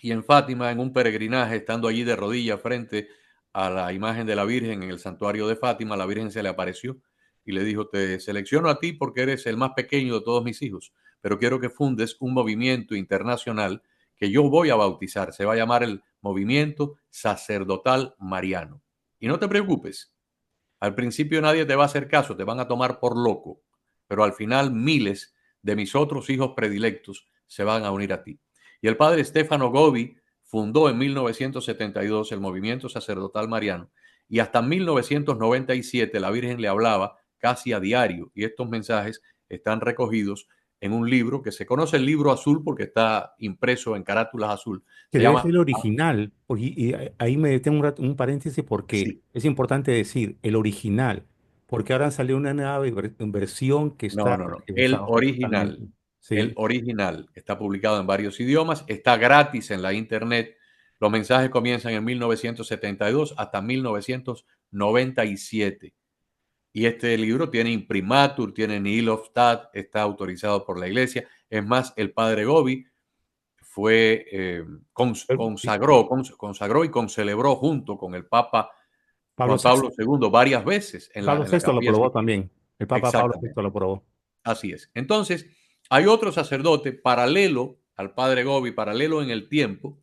y en Fátima, en un peregrinaje, estando allí de rodillas frente a la imagen de la Virgen en el santuario de Fátima, la Virgen se le apareció y le dijo, te selecciono a ti porque eres el más pequeño de todos mis hijos, pero quiero que fundes un movimiento internacional que yo voy a bautizar. Se va a llamar el Movimiento Sacerdotal Mariano. Y no te preocupes, al principio nadie te va a hacer caso, te van a tomar por loco, pero al final miles de mis otros hijos predilectos se van a unir a ti. Y el padre Stefano Gobi fundó en 1972 el movimiento sacerdotal mariano y hasta 1997 la Virgen le hablaba casi a diario y estos mensajes están recogidos en un libro que se conoce el libro azul porque está impreso en carátulas azul. que Se debe ser llama, el original. Y ahí me detengo un paréntesis porque sí, es importante decir el original, porque ahora salió una nueva versión que está no, no, no. revisada totalmente. El Sí. original está publicado en varios idiomas, está gratis en la internet. Los mensajes comienzan en 1972 hasta 1997. Y este libro tiene imprimatur, tiene nihil obstat, está autorizado por la iglesia. Es más, el padre Gobi fue Sí. consagró y concelebró junto con el Papa Pablo Juan VI. Pablo II varias veces en Pablo en la VI lo Capilla aprobó Sixtina. también. El Papa Pablo VI Exactamente. lo aprobó. Así es. Entonces, hay otro sacerdote paralelo al padre Gobi, paralelo en el tiempo,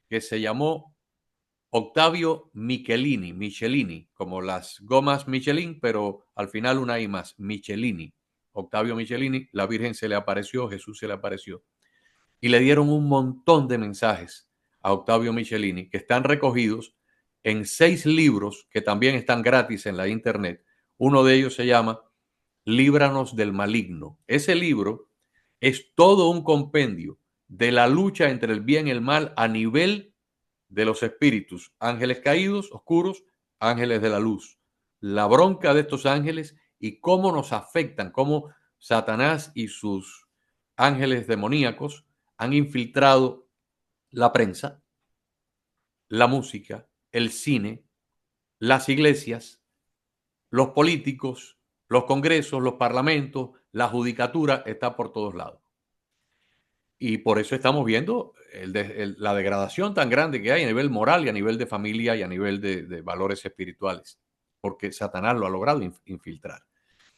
que se llamó Octavio Michelini, como las gomas Michelin, pero al final una I más, Michelini. Octavio Michelini, la Virgen se le apareció, Jesús se le apareció. Y le dieron un montón de mensajes a Octavio Michelini que están recogidos en 6 libros que también están gratis en la internet. Uno de ellos se llama Líbranos del maligno. Ese libro es todo un compendio de la lucha entre el bien y el mal a nivel de los espíritus, ángeles caídos, oscuros, ángeles de la luz, la bronca de estos ángeles y cómo nos afectan, cómo Satanás y sus ángeles demoníacos han infiltrado la prensa, la música, el cine, las iglesias, los políticos, los congresos, los parlamentos, la judicatura está por todos lados. Y por eso estamos viendo la degradación tan grande que hay a nivel moral y a nivel de familia y a nivel de valores espirituales, porque Satanás lo ha logrado infiltrar.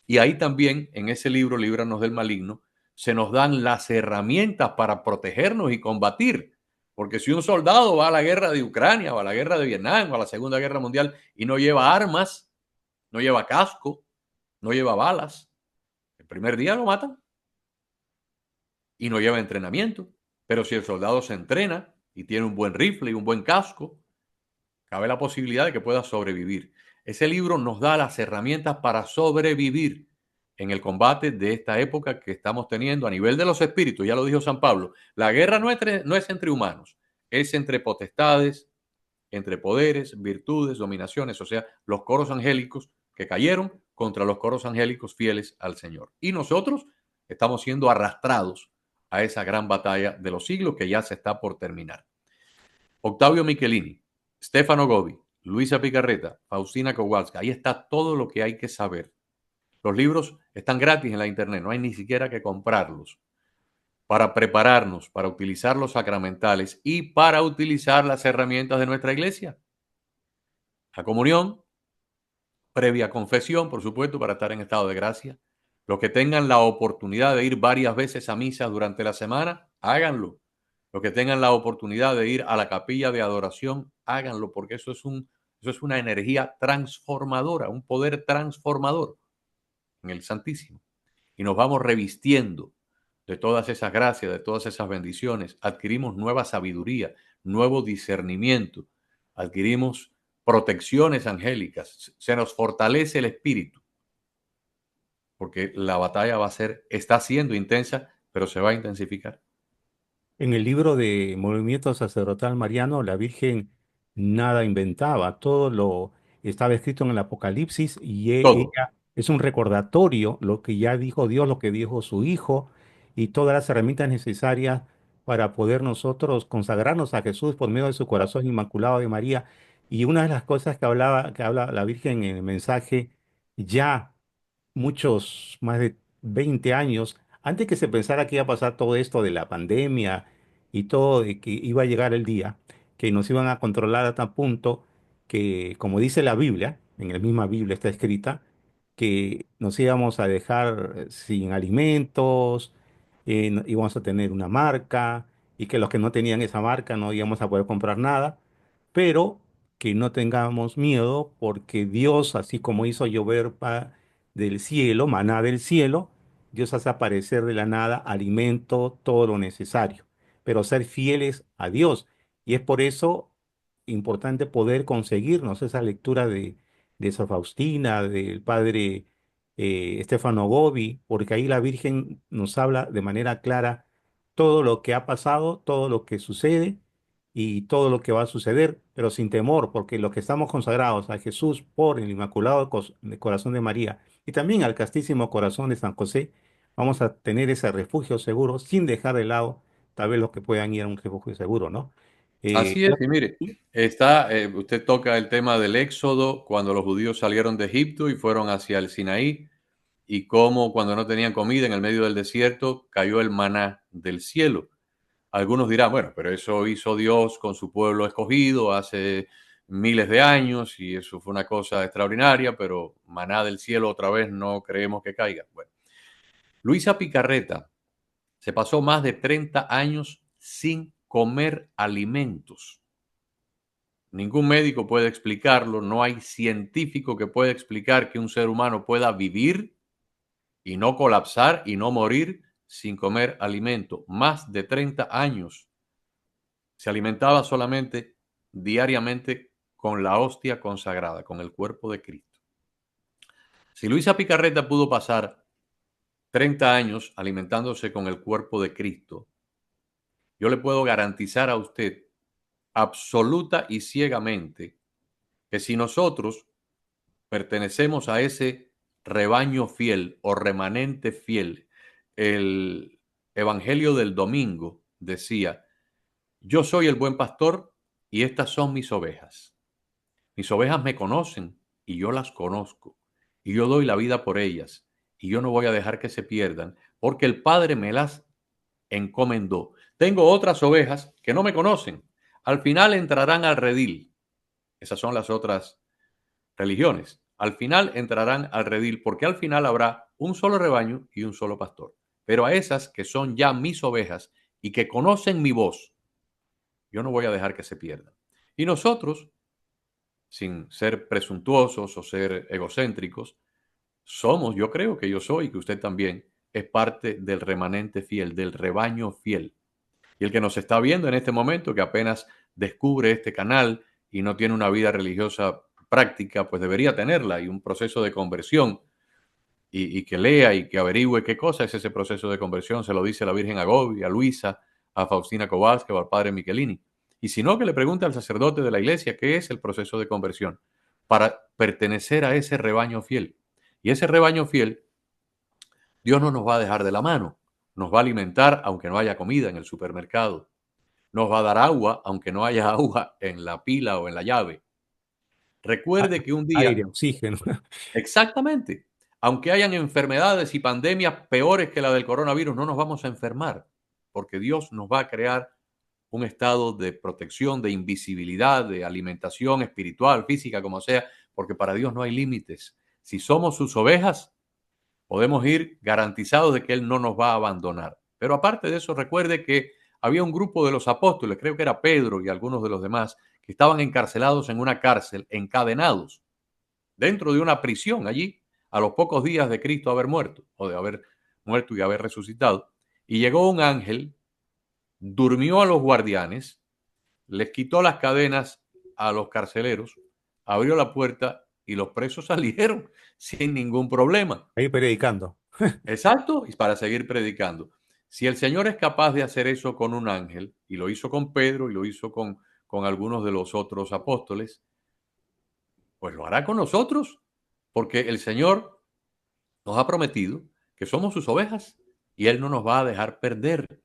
Y ahí también, en ese libro, Líbranos del Maligno, se nos dan las herramientas para protegernos y combatir. Porque si un soldado va a la guerra de Ucrania o a la guerra de Vietnam o a la Segunda Guerra Mundial y no lleva armas, no lleva casco, no lleva balas, el primer día lo matan y no lleva entrenamiento. Pero si el soldado se entrena y tiene un buen rifle y un buen casco, cabe la posibilidad de que pueda sobrevivir. Ese libro nos da las herramientas para sobrevivir en el combate de esta época que estamos teniendo a nivel de los espíritus. Ya lo dijo San Pablo, la guerra no es entre humanos, es entre potestades, entre poderes, virtudes, dominaciones, o sea, los coros angélicos que cayeron contra los coros angélicos fieles al Señor. Y nosotros estamos siendo arrastrados a esa gran batalla de los siglos que ya se está por terminar. Octavio Michelini, Stefano Gobi, Luisa Picarreta, Faustina Kowalska, ahí está todo lo que hay que saber. Los libros están gratis en la internet, no hay ni siquiera que comprarlos para prepararnos, para utilizar los sacramentales y para utilizar las herramientas de nuestra iglesia. La comunión, previa confesión, por supuesto, para estar en estado de gracia. Los que tengan la oportunidad de ir varias veces a misa durante la semana, háganlo. Los que tengan la oportunidad de ir a la capilla de adoración, háganlo, porque eso es una energía transformadora, un poder transformador en el Santísimo. Y nos vamos revistiendo de todas esas gracias, de todas esas bendiciones. Adquirimos nueva sabiduría, nuevo discernimiento, adquirimos protecciones angélicas, se nos fortalece el espíritu, porque la batalla está siendo intensa, pero se va a intensificar. En el libro de Movimiento Sacerdotal Mariano, la Virgen nada inventaba, todo lo estaba escrito en el Apocalipsis y Todo. ella es un recordatorio, lo que ya dijo Dios, lo que dijo su Hijo y todas las herramientas necesarias para poder nosotros consagrarnos a Jesús por medio de su corazón inmaculado de María. Y una de las cosas que habla la Virgen en el mensaje, ya muchos, más de 20 años, antes que se pensara que iba a pasar todo esto de la pandemia y todo, de que iba a llegar el día, que nos iban a controlar a tal punto que, como dice la Biblia, en la misma Biblia está escrita, que nos íbamos a dejar sin alimentos, íbamos a tener una marca y que los que no tenían esa marca no íbamos a poder comprar nada, pero que no tengamos miedo porque Dios, así como hizo llover del cielo, maná del cielo, Dios hace aparecer de la nada alimento, todo lo necesario, pero ser fieles a Dios. Y es por eso importante poder conseguirnos esa lectura de Sor Faustina, del padre Stefano Gobi, porque ahí la Virgen nos habla de manera clara todo lo que ha pasado, todo lo que sucede y todo lo que va a suceder, pero sin temor, porque los que estamos consagrados a Jesús por el Inmaculado Corazón de María y también al Castísimo Corazón de San José, vamos a tener ese refugio seguro sin dejar de lado tal vez los que puedan ir a un refugio seguro, ¿no? Así es, y mire, usted toca el tema del éxodo, cuando los judíos salieron de Egipto y fueron hacia el Sinaí, y cómo cuando no tenían comida en el medio del desierto cayó el maná del cielo. Algunos dirán, bueno, pero eso hizo Dios con su pueblo escogido hace miles de años y eso fue una cosa extraordinaria, pero maná del cielo otra vez no creemos que caiga. Bueno, Luisa Picarreta se pasó más de 30 años sin comer alimentos. Ningún médico puede explicarlo, no hay científico que pueda explicar que un ser humano pueda vivir y no colapsar y no morir sin comer alimento. Más de 30 años se alimentaba solamente diariamente con la hostia consagrada, con el cuerpo de Cristo. Si Luisa Picarreta pudo pasar 30 años alimentándose con el cuerpo de Cristo, yo le puedo garantizar a usted absoluta y ciegamente que si nosotros pertenecemos a ese rebaño fiel o remanente fiel, el Evangelio del domingo decía: yo soy el buen pastor y estas son mis ovejas. Mis ovejas me conocen y yo las conozco y yo doy la vida por ellas y yo no voy a dejar que se pierdan porque el Padre me las encomendó. Tengo otras ovejas que no me conocen. Al final entrarán al redil. Esas son las otras religiones. Al final entrarán al redil porque al final habrá un solo rebaño y un solo pastor. Pero a esas que son ya mis ovejas y que conocen mi voz, yo no voy a dejar que se pierdan. Y nosotros, sin ser presuntuosos o ser egocéntricos, somos, yo creo que yo soy, que usted también, es parte del remanente fiel, del rebaño fiel. Y el que nos está viendo en este momento, que apenas descubre este canal y no tiene una vida religiosa práctica, pues debería tenerla y un proceso de conversión y que lea y que averigüe qué cosa es ese proceso de conversión. Se lo dice la Virgen a Gobi, a Luisa, a Faustina Kowalska o al padre Michelini. Y si no, que le pregunte al sacerdote de la iglesia qué es el proceso de conversión para pertenecer a ese rebaño fiel. Y ese rebaño fiel, Dios no nos va a dejar de la mano. Nos va a alimentar aunque no haya comida en el supermercado. Nos va a dar agua aunque no haya agua en la pila o en la llave. Recuerde que un Aire, día, oxígeno. exactamente, aunque hayan enfermedades y pandemias peores que la del coronavirus, no nos vamos a enfermar, porque Dios nos va a crear un estado de protección, de invisibilidad, de alimentación espiritual, física, como sea, porque para Dios no hay límites. Si somos sus ovejas, podemos ir garantizados de que Él no nos va a abandonar. Pero aparte de eso, recuerde que había un grupo de los apóstoles, creo que era Pedro y algunos de los demás, que estaban encarcelados en una cárcel, encadenados, dentro de una prisión allí, a los pocos días de Cristo haber muerto, o de haber muerto y haber resucitado. Y llegó un ángel, durmió a los guardianes, les quitó las cadenas a los carceleros, abrió la puerta y los presos salieron sin ningún problema. Ahí predicando. Exacto, y para seguir predicando. Si el Señor es capaz de hacer eso con un ángel, y lo hizo con Pedro y lo hizo con algunos de los otros apóstoles, pues lo hará con nosotros, porque el Señor nos ha prometido que somos sus ovejas y Él no nos va a dejar perder.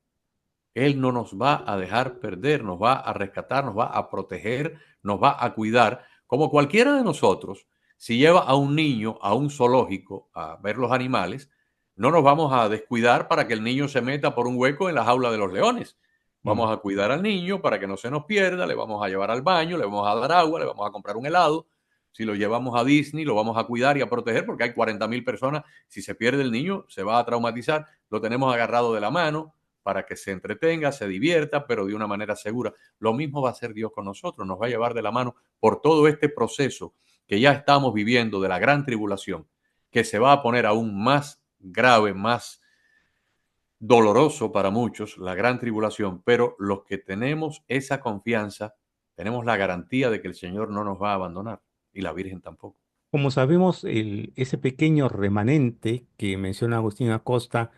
Él no nos va a dejar perder, nos va a rescatar, nos va a proteger, nos va a cuidar, como cualquiera de nosotros. Si lleva a un niño a un zoológico a ver los animales, no nos vamos a descuidar para que el niño se meta por un hueco en la jaula de los leones. Mm. Vamos a cuidar al niño para que no se nos pierda, le vamos a llevar al baño, le vamos a dar agua, le vamos a comprar un helado. Si lo llevamos a Disney, lo vamos a cuidar y a proteger porque hay 40.000 personas. Si se pierde el niño, se va a traumatizar. Lo tenemos agarrado de la mano para que se entretenga, se divierta, pero de una manera segura. Lo mismo va a hacer Dios con nosotros, nos va a llevar de la mano por todo este proceso que ya estamos viviendo de la gran tribulación, que se va a poner aún más grave, más doloroso para muchos, la gran tribulación, pero los que tenemos esa confianza, tenemos la garantía de que el Señor no nos va a abandonar y la Virgen tampoco. Como sabemos, ese pequeño remanente que menciona Agustín Acosta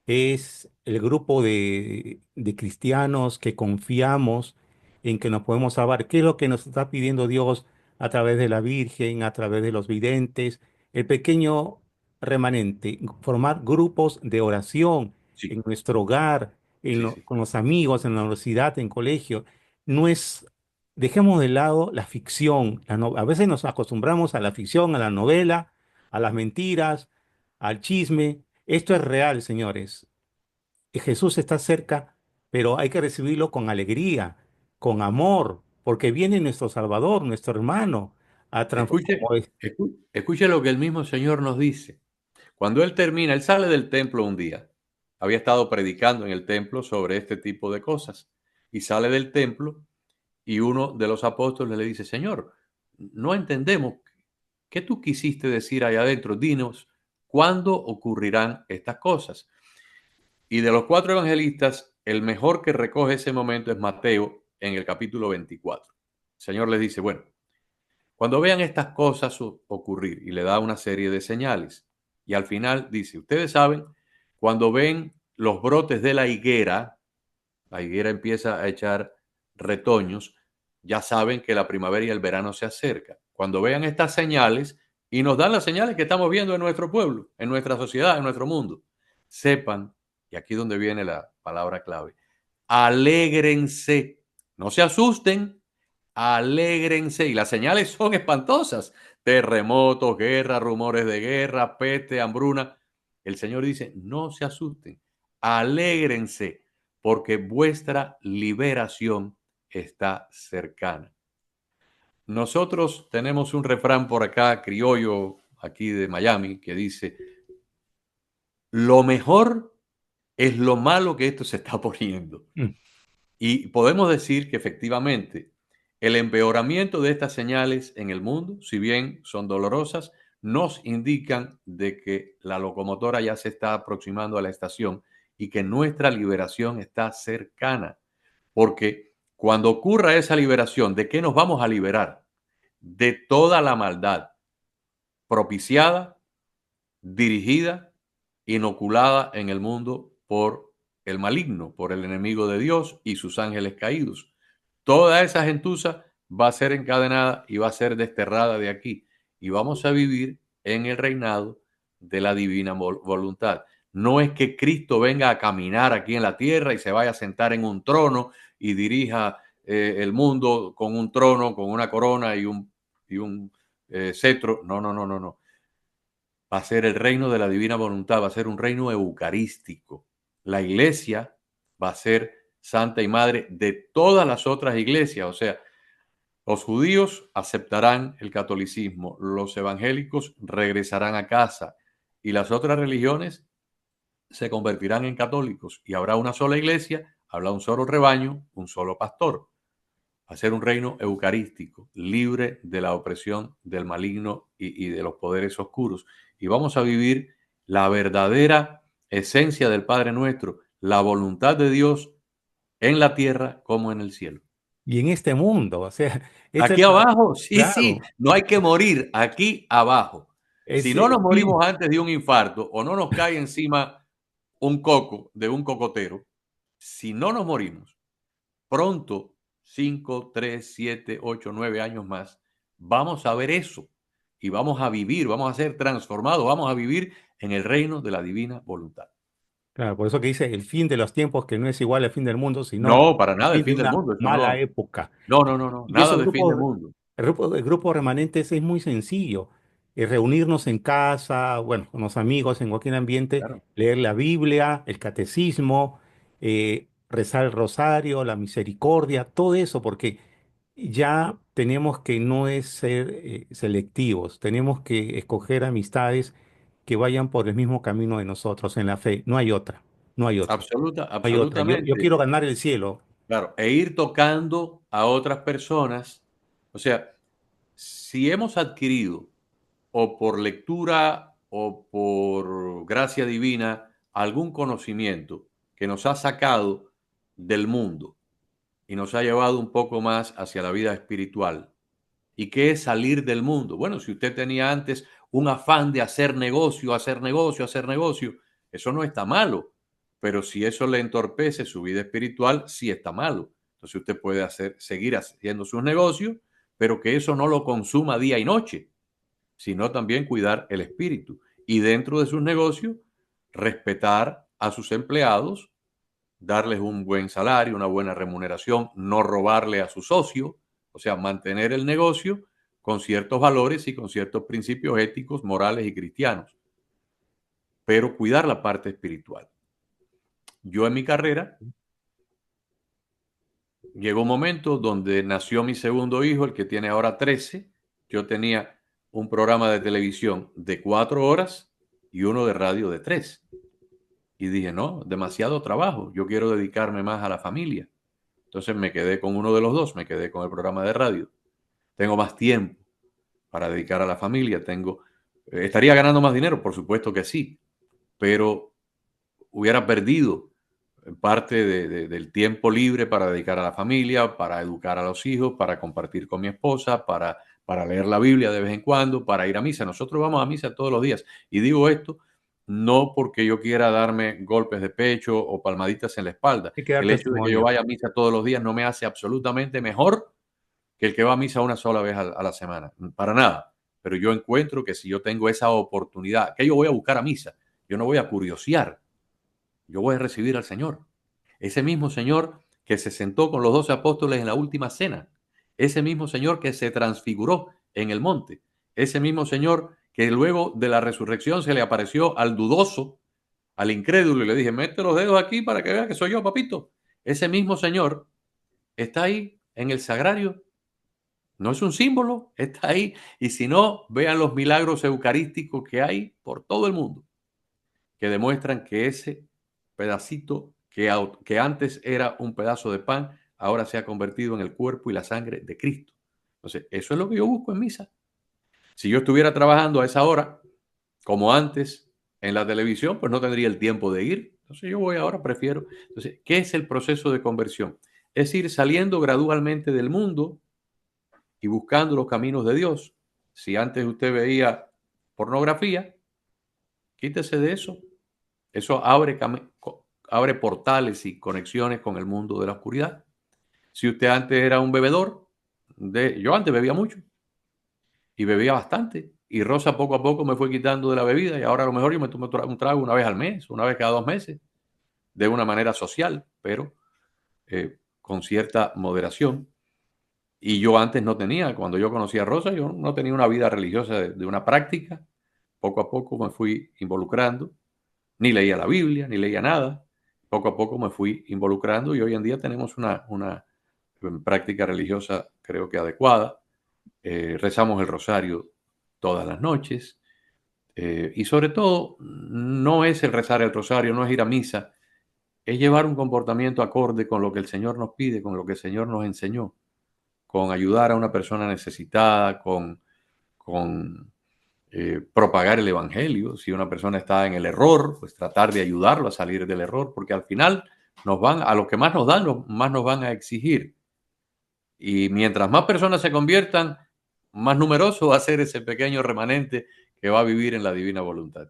es el grupo de cristianos que confiamos en que nos podemos salvar. ¿Qué es lo que nos está pidiendo Dios a través de la Virgen, a través de los videntes? El pequeño remanente, formar grupos de oración Sí, en nuestro hogar, sí, sí. con los amigos, en la universidad, en colegio. No es Dejemos de lado la ficción. A veces nos acostumbramos a la ficción, a la novela, a las mentiras, al chisme. Esto es real, señores. Jesús está cerca, pero hay que recibirlo con alegría, con amor, porque viene nuestro Salvador, nuestro hermano, a Escuche, transformar. escuche lo que el mismo Señor nos dice. Cuando él termina, él sale del templo un día. Había estado predicando en el templo sobre este tipo de cosas. Y sale del templo y uno de los apóstoles le dice: Señor, no entendemos qué tú quisiste decir ahí adentro. Dinos ¿cuándo ocurrirán estas cosas? Y de los cuatro evangelistas, el mejor que recoge ese momento es Mateo en el capítulo 24. El Señor les dice, bueno, cuando vean estas cosas ocurrir, y le da una serie de señales, y al final dice, ustedes saben, cuando ven los brotes de la higuera empieza a echar retoños, ya saben que la primavera y el verano se acercan. Cuando vean estas señales, y nos dan las señales que estamos viendo en nuestro pueblo, en nuestra sociedad, en nuestro mundo, sepan, y aquí es donde viene la palabra clave, alégrense, no se asusten, alégrense. Y las señales son espantosas. Terremotos, guerra, rumores de guerra, peste, hambruna. El Señor dice, no se asusten, alégrense, porque vuestra liberación está cercana. Nosotros tenemos un refrán por acá, criollo, aquí de Miami, que dice, lo mejor es lo malo que esto se está poniendo. Mm. Y podemos decir que efectivamente el empeoramiento de estas señales en el mundo, si bien son dolorosas, nos indican de que la locomotora ya se está aproximando a la estación y que nuestra liberación está cercana. Porque cuando ocurra esa liberación, ¿de qué nos vamos a liberar? De toda la maldad propiciada, dirigida, inoculada en el mundo por el maligno, por el enemigo de Dios y sus ángeles caídos. Toda esa gentuza va a ser encadenada y va a ser desterrada de aquí. Y vamos a vivir en el reinado de la divina voluntad. No es que Cristo venga a caminar aquí en la tierra y se vaya a sentar en un trono y dirija el mundo con un trono, con una corona y un cetro. No, no, no, no, no. Va a ser el reino de la divina voluntad, va a ser un reino eucarístico. La iglesia va a ser santa y madre de todas las otras iglesias, o sea, los judíos aceptarán el catolicismo, los evangélicos regresarán a casa y las otras religiones se convertirán en católicos y habrá una sola iglesia, habrá un solo rebaño, un solo pastor. Va a ser un reino eucarístico, libre de la opresión del maligno y de los poderes oscuros. Y vamos a vivir la verdadera esencia del Padre Nuestro, la voluntad de Dios en la tierra como en el cielo. Y en este mundo, o sea, esta es Aquí abajo, sí, sí, claro, no hay que morir, aquí abajo. Si es, no nos sí, morimos antes de un infarto o no nos cae encima un coco de un cocotero, si no nos morimos, pronto, 5, 3, 7, 8, 9 años más, vamos a ver eso y vamos a vivir, vamos a ser transformados, vamos a vivir en el reino de la divina voluntad. claro, por eso que dice el fin de los tiempos, que no es igual al fin del mundo, sino No, para el nada el fin de fin del una mundo, eso mala no. época. No, no, no, no, Y nada esos de fin del grupos, mundo. el grupo remanentes es muy sencillo. Reunirnos en casa, bueno, con los amigos, en cualquier ambiente, Claro, leer la Biblia, el catecismo, rezar el rosario, la misericordia, todo eso, porque ya tenemos que no es ser selectivos, tenemos que escoger amistades que vayan por el mismo camino de nosotros en la fe. No hay otra, no hay otra, no hay otra. Yo absolutamente. quiero ganar el cielo. Claro, e ir tocando a otras personas. O sea, si hemos adquirido o por lectura o por gracia divina algún conocimiento que nos ha sacado del mundo y nos ha llevado un poco más hacia la vida espiritual. ¿Y qué es salir del mundo? Bueno, si usted tenía antes un afán de hacer negocio, hacer negocio, hacer negocio, eso no está malo, pero si eso le entorpece su vida espiritual, sí está malo. Entonces usted puede seguir haciendo sus negocios, pero que eso no lo consuma día y noche, sino también cuidar el espíritu. Y dentro de sus negocios, respetar a sus empleados, darles un buen salario, una buena remuneración, no robarle a su socio, o sea, mantener el negocio con ciertos valores y con ciertos principios éticos, morales y cristianos, pero cuidar la parte espiritual. Yo en mi carrera llegó un momento donde nació mi segundo hijo, el que tiene ahora 13. Yo tenía un programa de televisión de 4 horas y uno de radio de 3. Y dije, no, demasiado trabajo, yo quiero dedicarme más a la familia. Entonces me quedé con uno de los dos, me quedé con el programa de radio. Tengo más tiempo para dedicar a la familia, tengo ¿Estaría ganando más dinero? Por supuesto que sí, pero hubiera perdido parte del tiempo libre para dedicar a la familia, para educar a los hijos, para compartir con mi esposa, para leer la Biblia de vez en cuando, para ir a misa. Nosotros vamos a misa todos los días. Y digo esto no porque yo quiera darme golpes de pecho o palmaditas en la espalda. Hay que dar El hecho de que yo testimonio. vaya a misa todos los días no me hace absolutamente mejor que el que va a misa una sola vez a la semana. Para nada. Pero yo encuentro que si yo tengo esa oportunidad, que yo voy a buscar a misa, yo no voy a curiosear, yo voy a recibir al Señor. Ese mismo Señor que se sentó con los 12 apóstoles en la última cena, ese mismo Señor que se transfiguró en el monte, ese mismo Señor que luego de la resurrección se le apareció al dudoso, al incrédulo y le dije, mete los dedos aquí para que vea que soy yo, papito. Ese mismo Señor está ahí en el sagrario. No es un símbolo, está ahí. Y si no, vean los milagros eucarísticos que hay por todo el mundo, que demuestran que ese pedacito que antes era un pedazo de pan, ahora se ha convertido en el cuerpo y la sangre de Cristo. Entonces, eso es lo que yo busco en misa. Si yo estuviera trabajando a esa hora, como antes en la televisión, pues no tendría el tiempo de ir. Entonces yo voy ahora, prefiero. Entonces, ¿qué es el proceso de conversión? Es ir saliendo gradualmente del mundo y buscando los caminos de Dios. Si antes usted veía pornografía, quítese de eso. Eso abre portales y conexiones con el mundo de la oscuridad. Si usted antes era un bebedor, yo antes bebía mucho y bebía bastante. Y Rosa poco a poco me fue quitando de la bebida y ahora a lo mejor yo me tomo un trago una vez al mes, una vez cada 2 meses, de una manera social, pero con cierta moderación. Y yo antes no tenía, cuando yo conocí a Rosa, yo no tenía una vida religiosa de una práctica. Poco a poco me fui involucrando. Ni leía la Biblia, ni leía nada. Poco a poco me fui involucrando y hoy en día tenemos una práctica religiosa creo que adecuada. Rezamos el rosario todas las noches. Y sobre todo, no es el rezar el rosario, no es ir a misa, es llevar un comportamiento acorde con lo que el Señor nos pide, con lo que el Señor nos enseñó, con ayudar a una persona necesitada, con propagar el Evangelio. Si una persona está en el error, pues tratar de ayudarlo a salir del error, porque al final a lo que más nos dan, más nos van a exigir. Y mientras más personas se conviertan, más numeroso va a ser ese pequeño remanente que va a vivir en la divina voluntad.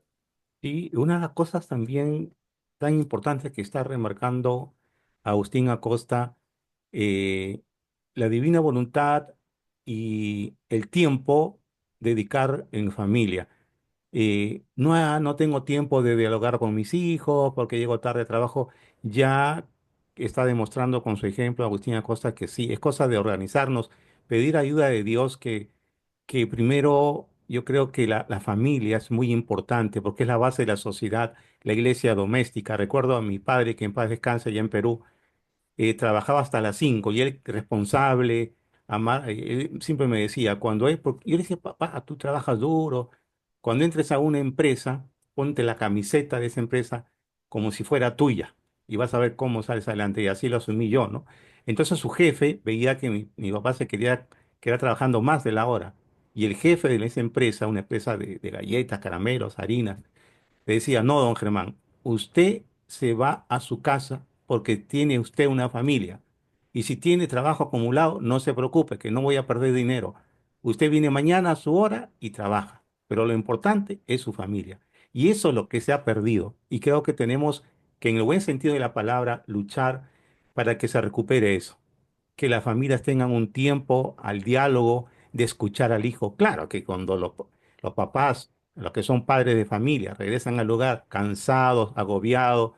Y una de las cosas también tan importantes que está remarcando Agustín Acosta, eh, la divina voluntad y el tiempo dedicar en familia. No, no tengo tiempo de dialogar con mis hijos porque llego tarde de trabajo. Ya está demostrando con su ejemplo Agustín Acosta que sí, es cosa de organizarnos, pedir ayuda de Dios que primero yo creo que la familia es muy importante porque es la base de la sociedad, la iglesia doméstica. Recuerdo a mi padre que en paz descanse allá en Perú, trabajaba hasta las 5 y él responsable, él siempre me decía, yo le decía, papá, tú trabajas duro, cuando entres a una empresa, ponte la camiseta de esa empresa como si fuera tuya y vas a ver cómo sales adelante y así lo asumí yo, ¿no? Entonces su jefe veía que mi papá se quería quedar trabajando más de la hora y el jefe de esa empresa, una empresa de galletas, caramelos, harinas, le decía, no, don Germán, usted se va a su casa porque tiene usted una familia. Y si tiene trabajo acumulado, no se preocupe, que no voy a perder dinero. Usted viene mañana a su hora y trabaja. Pero lo importante es su familia. Y eso es lo que se ha perdido. Y creo que tenemos que, en el buen sentido de la palabra, luchar para que se recupere eso, que las familias tengan un tiempo al diálogo, de escuchar al hijo. Claro que cuando los papás, los que son padres de familia, regresan al hogar cansados, agobiados,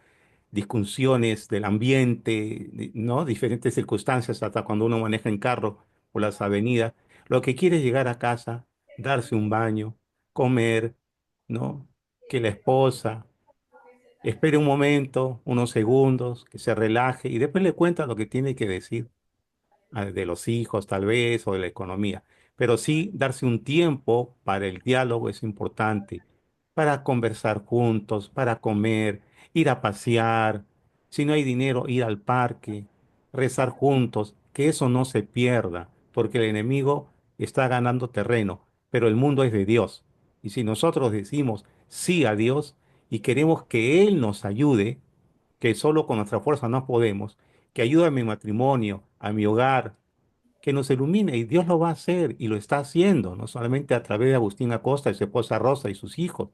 discusiones del ambiente, ¿no? Diferentes circunstancias, hasta cuando uno maneja en carro por las avenidas, lo que quiere es llegar a casa, darse un baño, comer, ¿no? Que la esposa espere un momento, unos segundos, que se relaje y después le cuenta lo que tiene que decir de los hijos tal vez o de la economía, pero sí darse un tiempo para el diálogo es importante, para conversar juntos, para comer, ir a pasear, si no hay dinero, ir al parque, rezar juntos, que eso no se pierda, porque el enemigo está ganando terreno, pero el mundo es de Dios Y si nosotros decimos sí a Dios y queremos que Él nos ayude, que solo con nuestra fuerza no podemos, que ayude a mi matrimonio, a mi hogar, que nos ilumine, y Dios lo va a hacer y lo está haciendo, no solamente a través de Agustín Acosta y su esposa Rosa y sus hijos.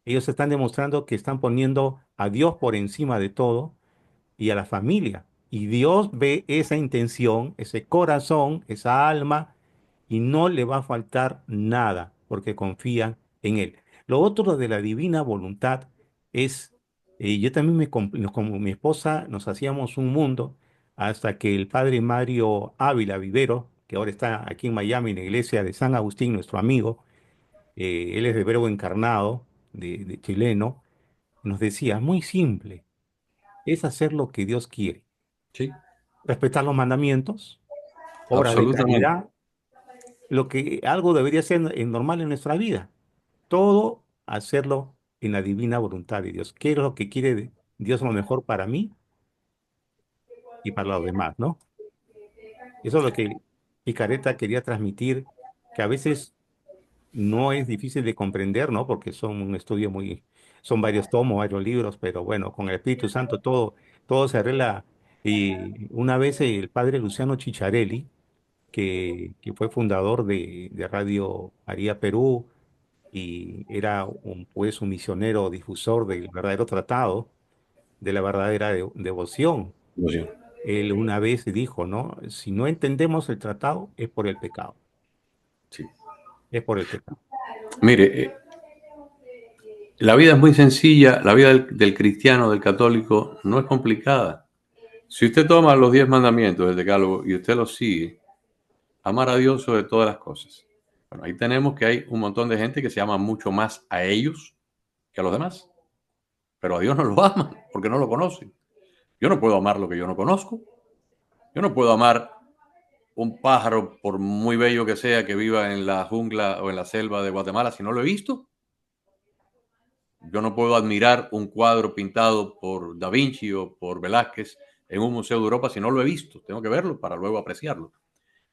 Ellos están demostrando que están poniendo a Dios por encima de todo y a la familia. Y Dios ve esa intención, ese corazón, esa alma, y no le va a faltar nada porque confían en Él. Lo otro de la divina voluntad es, yo también como mi esposa nos hacíamos un mundo hasta que el padre Mario Ávila Vivero, que ahora está aquí en Miami en la iglesia de San Agustín, nuestro amigo, él es de Verbo Encarnado, de chileno, nos decía, muy simple, es hacer lo que Dios quiere, Sí, respetar los mandamientos, obras de absolutamente. caridad, lo que algo debería ser normal en nuestra vida. Todo hacerlo en la divina voluntad de Dios. ¿Qué es lo que quiere Dios lo mejor para mí y para los demás, ¿no? Eso es lo que Picareta quería transmitir, que a veces no es difícil de comprender, ¿no? Porque son un estudio son varios tomos, varios libros, pero bueno, con el Espíritu Santo todo se arregla. Y una vez el padre Luciano Chicharelli, que fue fundador de Radio María Perú y era pues un misionero difusor del verdadero tratado, de la verdadera devoción. Sí. Él una vez dijo, ¿no? Si no entendemos el tratado, es por el pecado, Sí. es por el pecado. Mire, la vida es muy sencilla, la vida del cristiano, del católico, no es complicada. Si usted toma los 10 mandamientos del Decálogo y usted los sigue, amar a Dios sobre todas las cosas. Bueno, ahí tenemos que hay un montón de gente que se ama mucho más a ellos que a los demás, pero a Dios no lo aman porque no lo conocen. Yo no puedo amar lo que yo no conozco. Yo no puedo amar un pájaro, por muy bello que sea, que viva en la jungla o en la selva de Guatemala, si no lo he visto. Yo no puedo admirar un cuadro pintado por Da Vinci o por Velázquez en un museo de Europa si no lo he visto. Tengo que verlo para luego apreciarlo.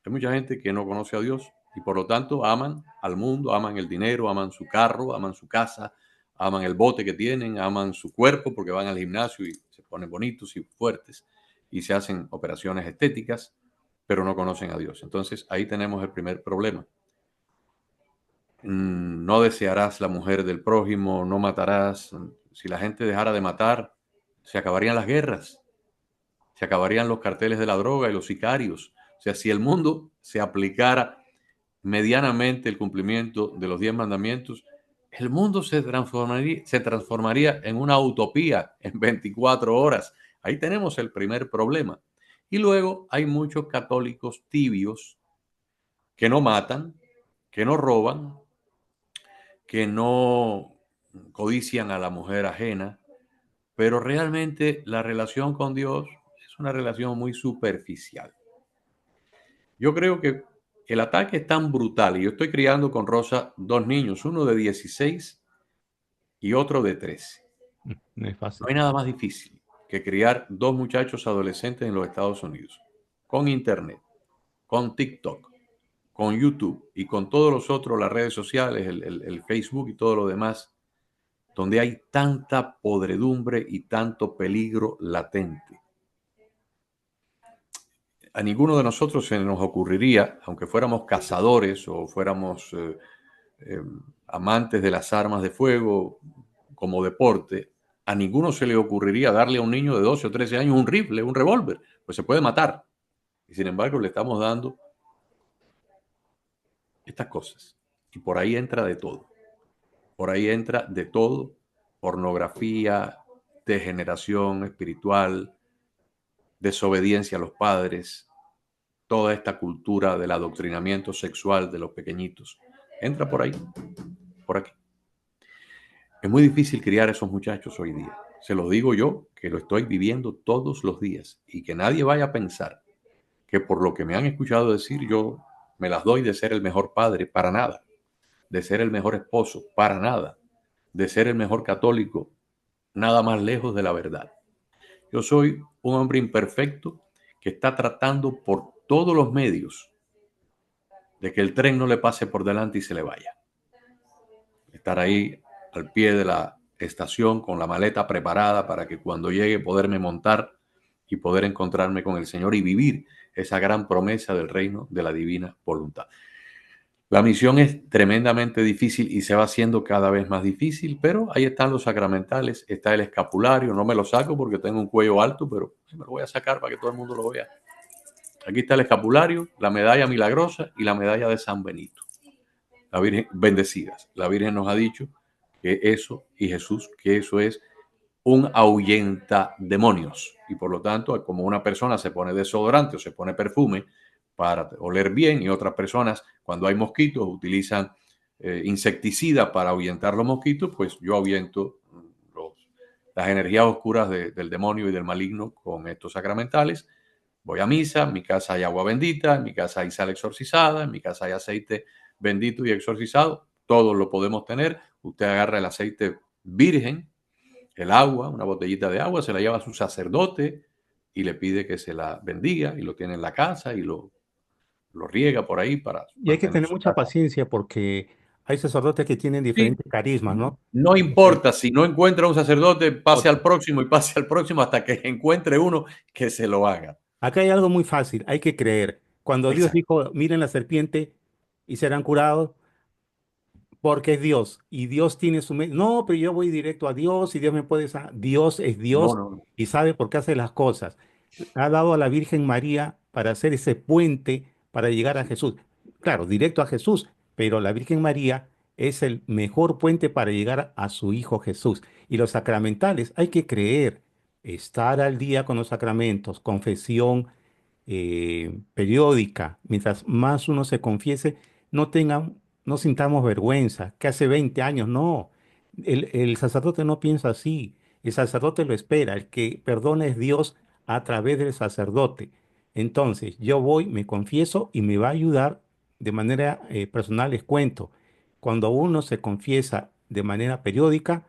Hay mucha gente que no conoce a Dios y por lo tanto aman al mundo, aman el dinero, aman su carro, aman su casa, aman el bote que tienen, aman su cuerpo porque van al gimnasio y se ponen bonitos y fuertes y se hacen operaciones estéticas, pero no conocen a Dios. Entonces ahí tenemos el primer problema. No desearás la mujer del prójimo, no matarás. Si la gente dejara de matar, se acabarían las guerras, se acabarían los carteles de la droga y los sicarios. O sea, si el mundo se aplicara medianamente el cumplimiento de los 10 mandamientos, el mundo se transformaría en una utopía en 24 horas. Ahí tenemos el primer problema. Y luego hay muchos católicos tibios que no matan, que no roban, que no codician a la mujer ajena, pero realmente la relación con Dios es una relación muy superficial. Yo creo que el ataque es tan brutal y yo estoy criando con Rosa dos niños, uno de 16 y otro de 13. No es No fácil. hay nada más difícil que criar dos muchachos adolescentes en los Estados Unidos, con Internet, con TikTok, con YouTube y con todos los otros, las redes sociales, el Facebook y todo lo demás, donde hay tanta podredumbre y tanto peligro latente. A ninguno de nosotros se nos ocurriría, aunque fuéramos cazadores o fuéramos eh, amantes de las armas de fuego como deporte, a ninguno se le ocurriría darle a un niño de 12 o 13 años un rifle, un revólver, pues se puede matar. Y sin embargo le estamos dando estas cosas. Y por ahí entra de todo. Por ahí entra de todo. Pornografía, degeneración espiritual, desobediencia a los padres, toda esta cultura del adoctrinamiento sexual de los pequeñitos. Entra por ahí, por aquí. Es muy difícil criar a esos muchachos hoy día. Se lo digo yo, que lo estoy viviendo todos los días y que nadie vaya a pensar que por lo que me han escuchado decir yo me las doy de ser el mejor padre, para nada, de ser el mejor esposo, para nada, de ser el mejor católico, nada más lejos de la verdad. Yo soy un hombre imperfecto que está tratando por todos los medios de que el tren no le pase por delante y se le vaya. estar ahí al pie de la estación con la maleta preparada para que cuando llegue poderme montar y poder encontrarme con el Señor y vivir esa gran promesa del reino de la divina voluntad. La misión es tremendamente difícil y se va haciendo cada vez más difícil, pero ahí están los sacramentales, está el escapulario, no me lo saco porque tengo un cuello alto, pero me lo voy a sacar para que todo el mundo lo vea. Aquí está el escapulario, la medalla milagrosa y la medalla de San Benito. La Virgen, bendecidas. La Virgen nos ha dicho que eso, y Jesús, que eso es un ahuyenta demonios. Y por lo tanto, como una persona se pone desodorante o se pone perfume para oler bien, y otras personas, cuando hay mosquitos, utilizan insecticida para ahuyentar los mosquitos, pues yo ahuyento las energías oscuras del demonio y del maligno con estos sacramentales. Voy a misa, en mi casa hay agua bendita, en mi casa hay sal exorcizada, en mi casa hay aceite bendito y exorcizado. Todos lo podemos tener. Usted agarra el aceite virgen, el agua, una botellita de agua, se la lleva a su sacerdote y le pide que se la bendiga y lo tiene en la casa y lo riega por ahí para Y hay que mantener tener su mucha casa. paciencia porque hay sacerdotes que tienen Sí, diferentes carismas, ¿no? no Eh, importa si no encuentra un sacerdote, pase otro. al próximo y pase al próximo hasta que encuentre uno que se lo haga. Acá hay algo muy fácil, hay que creer. Cuando Dios Exacto. dijo, miren la serpiente y serán curados, porque es Dios y Dios tiene su... No, pero yo voy directo a Dios y Dios me puede... Dios es No, Dios no, no. y sabe por qué hace las cosas. Ha dado a la Virgen María para hacer ese puente para llegar a Jesús. Claro, directo a Jesús, pero la Virgen María es el mejor puente para llegar a su Hijo Jesús. Y los sacramentales, hay que creer, estar al día con los sacramentos, confesión periódica. Mientras más uno se confiese, no tengan, no sintamos vergüenza, que hace 20 años, no. El sacerdote no piensa así. El sacerdote lo espera. El que perdona es Dios a través del sacerdote. Entonces, yo voy, me confieso y me va a ayudar de manera personal. Les cuento, cuando uno se confiesa de manera periódica,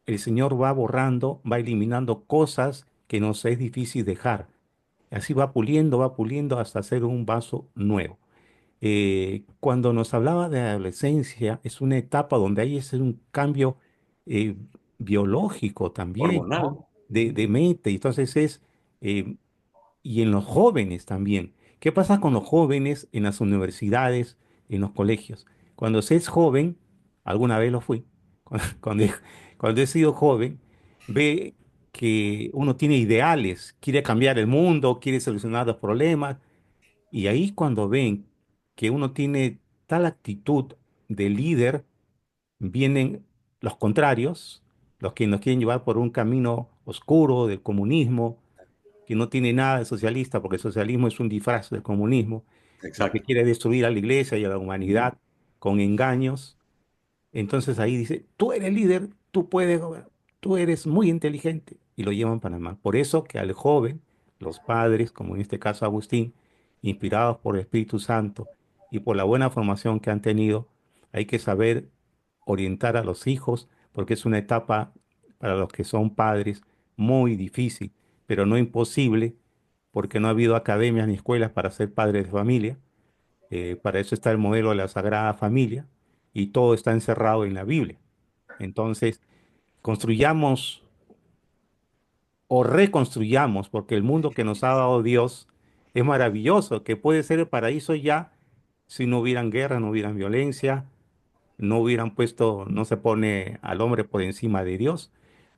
el Señor va borrando, va eliminando cosas que nos es difícil dejar. Así va puliendo hasta hacer un vaso nuevo. Cuando nos hablaba de adolescencia, es una etapa donde hay ese un cambio eh, biológico también, Hormonal. ¿no? De mente. Entonces eh, y en los jóvenes también. ¿Qué pasa con los jóvenes en las universidades, en los colegios? Cuando se es joven, alguna vez lo fui, cuando, cuando he sido joven, ve que uno tiene ideales, quiere cambiar el mundo, quiere solucionar los problemas, y ahí cuando ven que uno tiene tal actitud de líder, vienen los contrarios, los que nos quieren llevar por un camino oscuro del comunismo, que no tiene nada de socialista, porque el socialismo es un disfraz del comunismo, y que Exacto. quiere destruir a la iglesia y a la Ujú. humanidad con engaños. Entonces ahí dice, tú eres líder, tú puedes gobernar, tú eres muy inteligente, y lo llevan para mal. Por eso que al joven, los padres, como en este caso Agustín, inspirados por el Espíritu Santo y por la buena formación que han tenido, hay que saber orientar a los hijos, porque es una etapa para los que son padres muy difícil, pero no imposible, porque no ha habido academias ni escuelas para ser padres de familia. Para eso está el modelo de la Sagrada Familia y todo está encerrado en la Biblia. Entonces, construyamos o reconstruyamos, porque el mundo que nos ha dado Dios es maravilloso, que puede ser el paraíso ya si no hubieran guerra, no hubieran violencia, no hubieran puesto, no se pone al hombre por encima de Dios.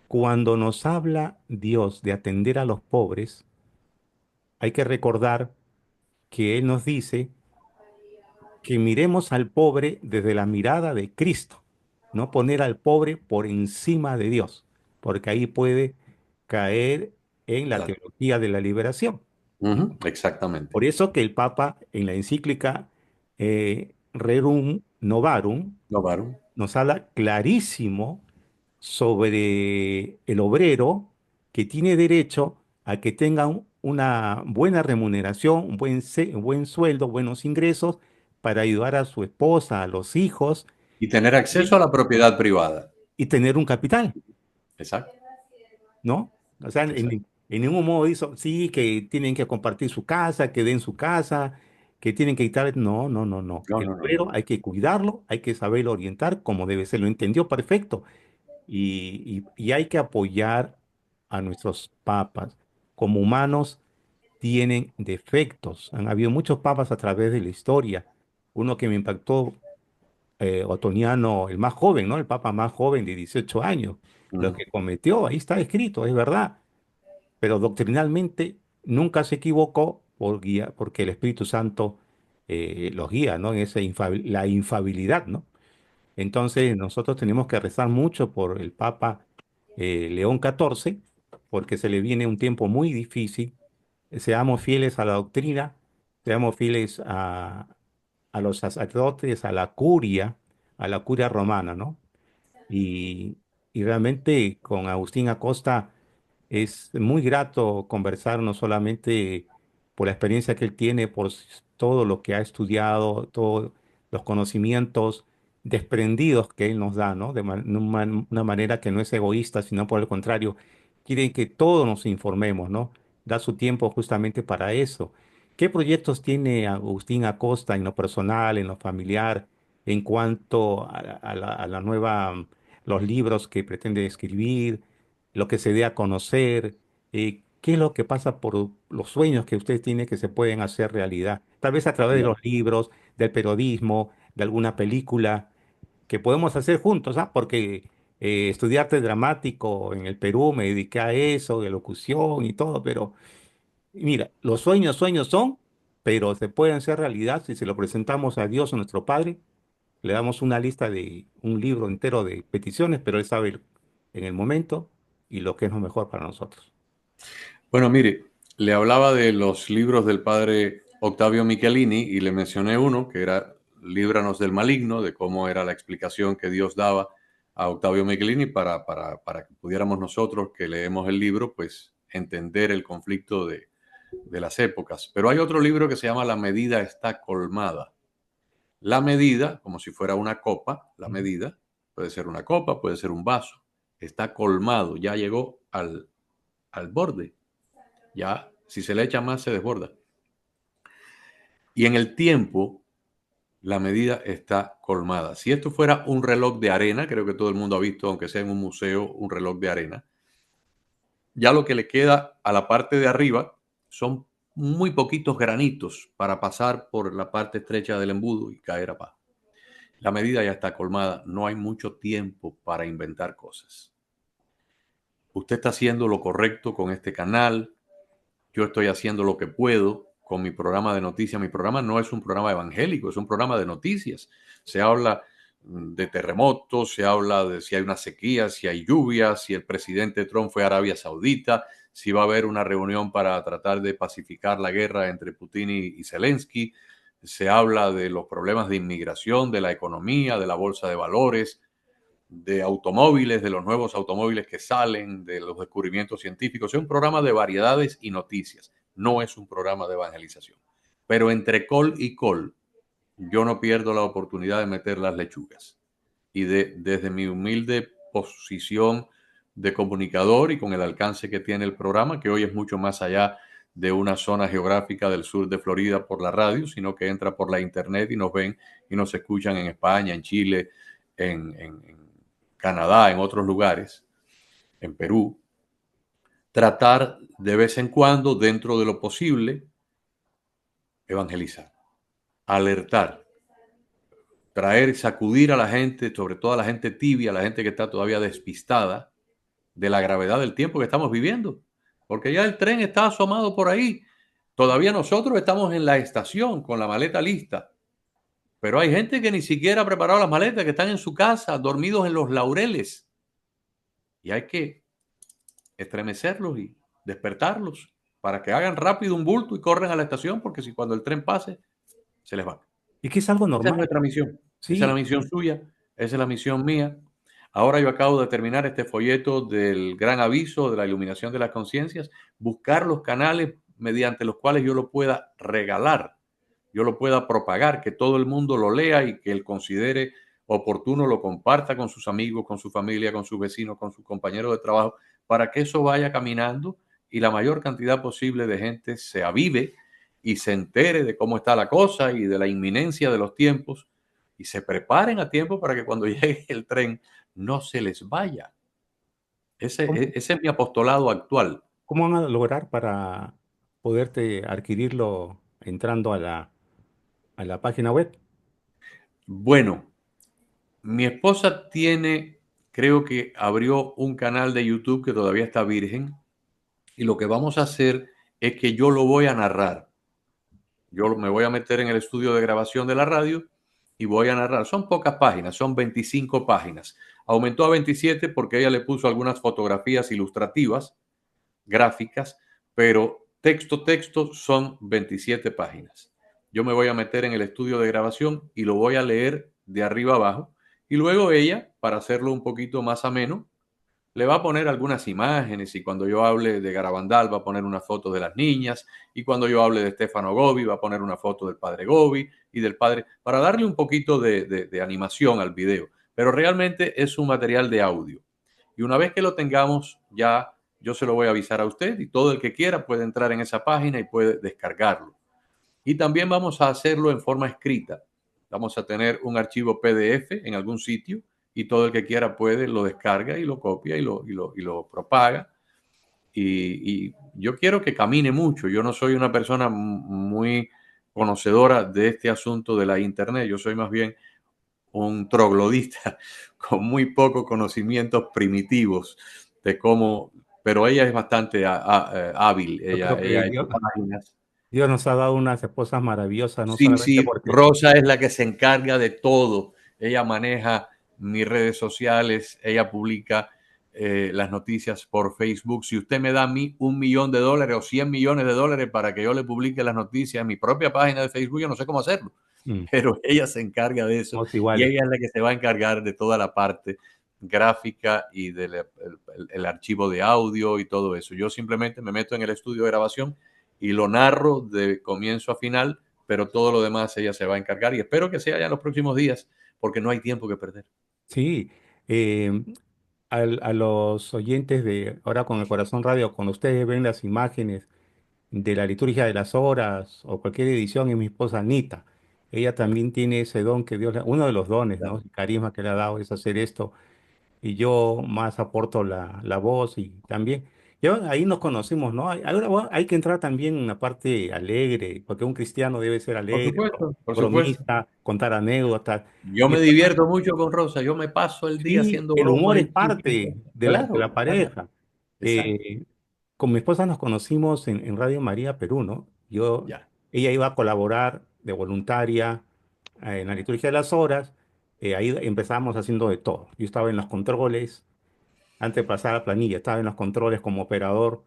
Cuando nos habla Dios de atender a los pobres, hay que recordar que Él nos dice que miremos al pobre desde la mirada de Cristo, no poner al pobre por encima de Dios, porque ahí puede caer en la La- teología de la liberación. Ujú, exactamente. Por eso que el Papa en la encíclica Rerum Novarum No, varón. nos habla clarísimo sobre el obrero que tiene derecho a que tenga una buena remuneración, un buen sueldo, buenos ingresos para ayudar a su esposa, a los hijos Y tener acceso a la propiedad privada. y tener un capital, Exacto. ¿no? O sea, Exacto. en ningún modo dice, sí, que tienen que compartir su casa, que den su casa. que tienen que quitar. No, no, no, no. No, El no, no, no, clero no. hay que cuidarlo, hay que saberlo orientar como debe ser. Lo entendió perfecto. Y hay que apoyar a nuestros papas. Como humanos tienen defectos. Han habido muchos papas a través de la historia. Uno que me impactó, Otoniano, el más joven, ¿no? El papa más joven de 18 años. Lo Ujú. que cometió, ahí está escrito, es verdad. Pero doctrinalmente nunca se equivocó porque el Espíritu Santo los guía, ¿no? En esa la infabilidad, ¿no? Entonces nosotros tenemos que rezar mucho por el Papa León XIV, porque se le viene un tiempo muy difícil. Seamos fieles a la doctrina, seamos fieles a los sacerdotes, a la curia romana, ¿no? Y, y realmente con Agustín Acosta es muy grato conversar, no solamente por la experiencia que él tiene, por todo lo que ha estudiado, todos los conocimientos desprendidos que él nos da, ¿no? Una manera que no es egoísta, sino por el contrario, quiere que todos nos informemos, ¿no? Da su tiempo justamente para eso. ¿Qué proyectos tiene Agustín Acosta en lo personal, en lo familiar, en cuanto a la nueva, los libros que pretende escribir, lo que se dé a conocer, qué es lo que pasa por los sueños que usted tiene que se pueden hacer realidad? Tal vez a través de Mira, los libros, del periodismo, de alguna película que podemos hacer juntos, ¿ah? Porque estudiar arte dramático en el Perú, me dediqué a eso, de locución y todo, pero mira, los sueños, sueños son, pero se pueden hacer realidad si se lo presentamos a Dios, a nuestro Padre. Le damos una lista de un libro entero de peticiones, pero Él sabe en el momento y lo que es lo mejor para nosotros. bueno, mire, le hablaba de los libros del padre Octavio Michelini y le mencioné uno que era Líbranos del maligno, de cómo era la explicación que Dios daba a Octavio Michelini para que pudiéramos nosotros que leemos el libro, pues entender el conflicto de las épocas. Pero hay otro libro que se llama La medida está colmada. La medida, como si fuera una copa, la Ujú. medida, puede ser una copa, puede ser un vaso, está colmado, ya llegó al borde, ya si se le echa más se desborda. Y en el tiempo, la medida está colmada. Si esto fuera un reloj de arena, creo que todo el mundo ha visto, aunque sea en un museo, un reloj de arena, ya lo que le queda a la parte de arriba son muy poquitos granitos para pasar por la parte estrecha del embudo y caer abajo. La medida ya está colmada, no hay mucho tiempo para inventar cosas. Usted está haciendo lo correcto con este canal, yo estoy haciendo lo que puedo con mi programa de noticias. Mi programa no es un programa evangélico, es un programa de noticias. Se habla de terremotos, se habla de si hay una sequía, si hay lluvia, si el presidente Trump fue a Arabia Saudita, si va a haber una reunión para tratar de pacificar la guerra entre Putin y Zelensky. Se habla de los problemas de inmigración, de la economía, de la bolsa de valores, de automóviles, de los nuevos automóviles que salen, de los descubrimientos científicos. Es un programa de variedades y noticias, no es un programa de evangelización. Pero entre col y col, yo no pierdo la oportunidad de meter las lechugas. Y desde mi humilde posición de comunicador y con el alcance que tiene el programa, que hoy es mucho más allá de una zona geográfica del sur de Florida por la radio, sino que entra por la internet y nos ven y nos escuchan en España, en Chile, en Canadá, en otros lugares, en Perú. Tratar de vez en cuando, dentro de lo posible, evangelizar, alertar, traer, sacudir a la gente, sobre todo a la gente tibia, a la gente que está todavía despistada de la gravedad del tiempo que estamos viviendo. Porque ya el tren está asomado por ahí. Todavía nosotros estamos en la estación con la maleta lista. Pero hay gente que ni siquiera ha preparado las maletas, que están en su casa, dormidos en los laureles. Y hay que estremecerlos y despertarlos para que hagan rápido un bulto y corren a la estación, porque si cuando el tren pase, se les va. Y que es algo Esa es normal, nuestra misión. Esa es la sí. misión suya, esa es la misión mía. Ahora yo acabo de terminar este folleto del gran aviso de la iluminación de las conciencias, buscar los canales mediante los cuales yo lo pueda regalar, yo lo pueda propagar, que todo el mundo lo lea y que él considere oportuno lo comparta con sus amigos, con su familia, con sus vecinos, con sus compañeros de trabajo, para que eso vaya caminando y la mayor cantidad posible de gente se avive y se entere de cómo está la cosa y de la inminencia de los tiempos y se preparen a tiempo para que cuando llegue el tren no se les vaya. ¿Cómo, Ese es mi apostolado actual. cómo van a lograr para poderte adquirirlo entrando a la página web? Bueno, mi esposa tiene, creo que abrió un canal de YouTube que todavía está virgen y lo que vamos a hacer es que yo lo voy a narrar. Yo me voy a meter en el estudio de grabación de la radio y voy a narrar. Son pocas páginas, son 25 páginas. Aumentó a 27 porque ella le puso algunas fotografías ilustrativas, gráficas, pero texto son 27 páginas. Yo me voy a meter en el estudio de grabación y lo voy a leer de arriba abajo. Y luego ella, para hacerlo un poquito más ameno, le va a poner algunas imágenes y cuando yo hable de Garabandal va a poner una foto de las niñas y cuando yo hable de Stefano Gobi va a poner una foto del padre Gobi y del padre, para darle un poquito de animación al video. Pero realmente es un material de audio. Y una vez que lo tengamos, ya yo se lo voy a avisar a usted y todo el que quiera puede entrar en esa página y puede descargarlo. Y también vamos a hacerlo en forma escrita. Vamos a tener un archivo PDF en algún sitio y todo el que quiera puede lo descarga y lo copia y lo propaga. Y yo quiero que camine mucho. Yo no soy una persona muy conocedora de este asunto de la Internet. Yo soy más bien un troglodita con muy pocos conocimientos primitivos de cómo, pero ella es bastante hábil. Yo creo Ella que ha hecho páginas. Dios nos ha dado unas esposas maravillosas, no Sí, solamente sí, porque Rosa es la que se encarga de todo. Ella maneja mis redes sociales, ella publica las noticias por Facebook. Si usted me da a mí $1 millón o 100 millones de dólares para que yo le publique las noticias en mi propia página de Facebook, yo no sé cómo hacerlo, mm, pero ella se encarga de eso somos y iguales. ella es la que se va a encargar de toda la parte gráfica y del el archivo de audio y todo eso. Yo simplemente me meto en el estudio de grabación y lo narro de comienzo a final, pero todo lo demás ella se va a encargar y espero que sea ya en los próximos días porque no hay tiempo que perder. Sí, eh, a los oyentes de Ahora con el Corazón Radio, cuando ustedes ven las imágenes de la liturgia de las horas o cualquier edición, es mi esposa Anita. Ella también tiene ese don que Dios, uno de los dones, ¿no? El carisma que le ha dado es hacer esto y yo más aporto la voz y también. Yo, ahí nos conocimos, ¿no? Ahora bueno, hay que entrar también en la parte alegre, porque un cristiano debe ser Por alegre, supuesto, por supuesto. bromista, contar anécdotas. Yo Mi me esposa, divierto mucho con Rosa, yo me paso el día sí, haciendo el humor bromas es y chistes. parte de Claro, la claro, pareja. exacto. Eh, con mi esposa nos conocimos en Radio María Perú, ¿no? Ya. Ella iba a colaborar de voluntaria en la liturgia de las horas. Ahí empezamos haciendo de todo. Yo estaba en los controles antes de pasar a planilla, estaba en los controles como operador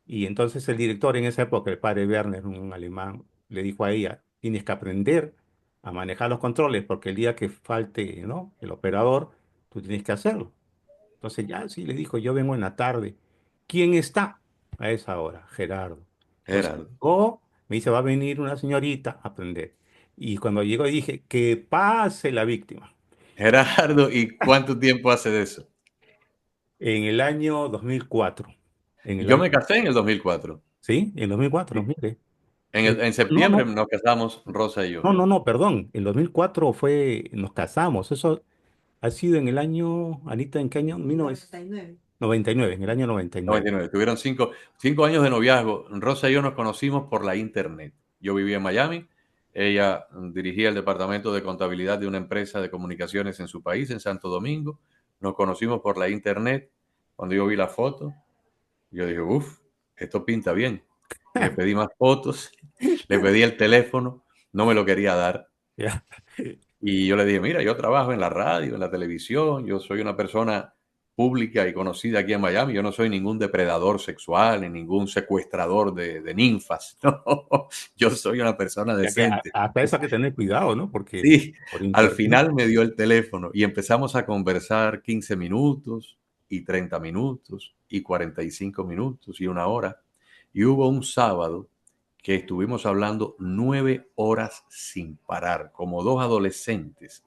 y entonces el director en esa época, el padre Werner, un alemán, le dijo a ella, tienes que aprender a manejar los controles porque el día que falte, ¿no? El operador, tú tienes que hacerlo. Entonces ya sí le dijo, yo vengo en la tarde. ¿Quién está a esa hora? Gerardo. Entonces Gerardo. llegó, me dice, va a venir una señorita a aprender. Y cuando llegó dije, que pase la víctima. Gerardo, ¿y cuánto tiempo hace de eso? En el año 2004. En el Yo año, me casé en el 2004. sí, en 2004, Sí. mire. En No, septiembre no, nos casamos Rosa y yo. no, perdón. En 2004 nos casamos. Eso ha sido en el año, Anita, ¿en qué año? 1999, en el año 99. 99. Tuvieron 5 años de noviazgo. Rosa y yo nos conocimos por la internet. Yo vivía en Miami. Ella dirigía el departamento de contabilidad de una empresa de comunicaciones en su país, en Santo Domingo. Nos conocimos por la internet. Cuando yo vi la foto, yo dije, uff, esto pinta bien. Le pedí más fotos, le pedí el teléfono, no me lo quería dar. Ya. Y yo le dije, mira, yo trabajo en la radio, en la televisión, yo soy una persona pública y conocida aquí en Miami, yo no soy ningún depredador sexual ni ningún secuestrador de ninfas, no, yo soy una persona Ya que decente. hasta eso hay que tener cuidado, ¿no? Porque Sí, por al internet. final me dio el teléfono y empezamos a conversar 15 minutos y 30 minutos y 45 minutos y una hora. Y hubo un sábado que estuvimos hablando 9 horas sin parar, como dos adolescentes,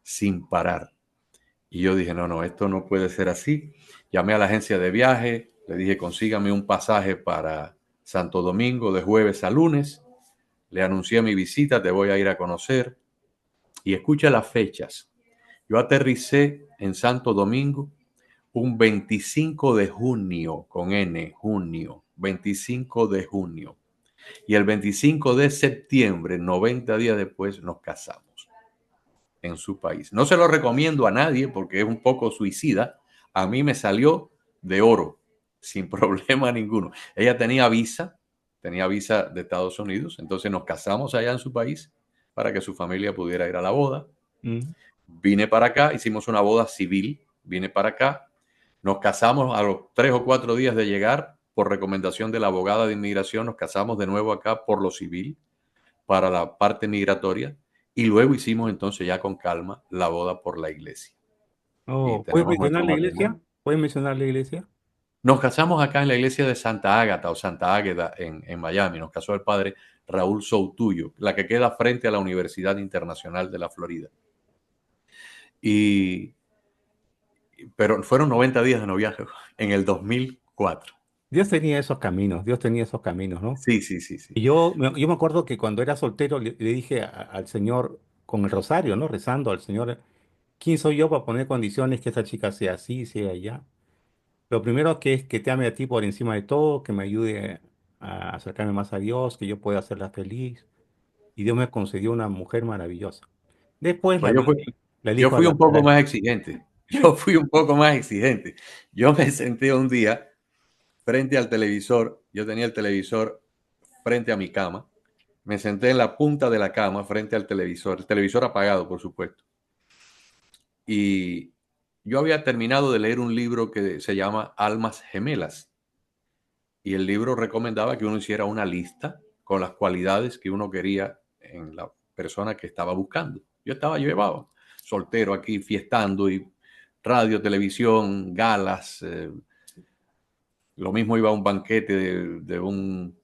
sin parar. Y yo dije, no, no, esto no puede ser así. Llamé a la agencia de viaje, le dije, consígame un pasaje para Santo Domingo de jueves a lunes. le anuncié mi visita, te voy a ir a conocer. Y escucha las fechas. Yo aterricé en Santo Domingo un 25 de junio, con N, junio, 25 de junio. Y el 25 de septiembre, 90 días después, nos casamos en su país. No se lo recomiendo a nadie porque es un poco suicida. A mí me salió de oro, sin problema ninguno. Ella tenía visa de Estados Unidos, entonces nos casamos allá en su país para que su familia pudiera ir a la boda. Mm. Vine para acá, hicimos una boda civil, vine para acá, nos casamos a los 3 o 4 días de llegar, por recomendación de la abogada de inmigración, nos casamos de nuevo acá por lo civil, para la parte migratoria, y luego hicimos entonces ya con calma la boda por la iglesia. Y Oh, ¿puedes tenemos mencionar nuestro la iglesia? matrimonio. ¿Puedes mencionar la iglesia? Nos casamos acá en la iglesia de Santa Ágata o Santa Águeda en Miami. Nos casó el padre Raúl Soutuyo, la que queda frente a la Universidad Internacional de la Florida. Y pero fueron 90 días de noviazgo en el 2004. Dios tenía esos caminos, ¿no? Sí, sí, sí, sí. Y yo me acuerdo que cuando era soltero le dije al Señor, con el rosario, ¿no? Rezando al Señor, ¿quién soy yo para poner condiciones que esa chica sea así, sea allá? Lo primero que es que te ame a ti por encima de todo, que me ayude a acercarme más a Dios, que yo pueda hacerla feliz. Y Dios me concedió una mujer maravillosa. Después Pues la yo elijo a fui la... un poco más exigente. Yo fui un poco más exigente. Yo me senté un día frente al televisor. Yo tenía el televisor frente a mi cama. Me senté en la punta de la cama frente al televisor. El televisor apagado, por supuesto. Y yo había terminado de leer un libro que se llama Almas Gemelas. Y el libro recomendaba que uno hiciera una lista con las cualidades que uno quería en la persona que estaba buscando. Yo llevaba soltero aquí fiestando y radio, televisión, galas. Lo mismo iba a un banquete de un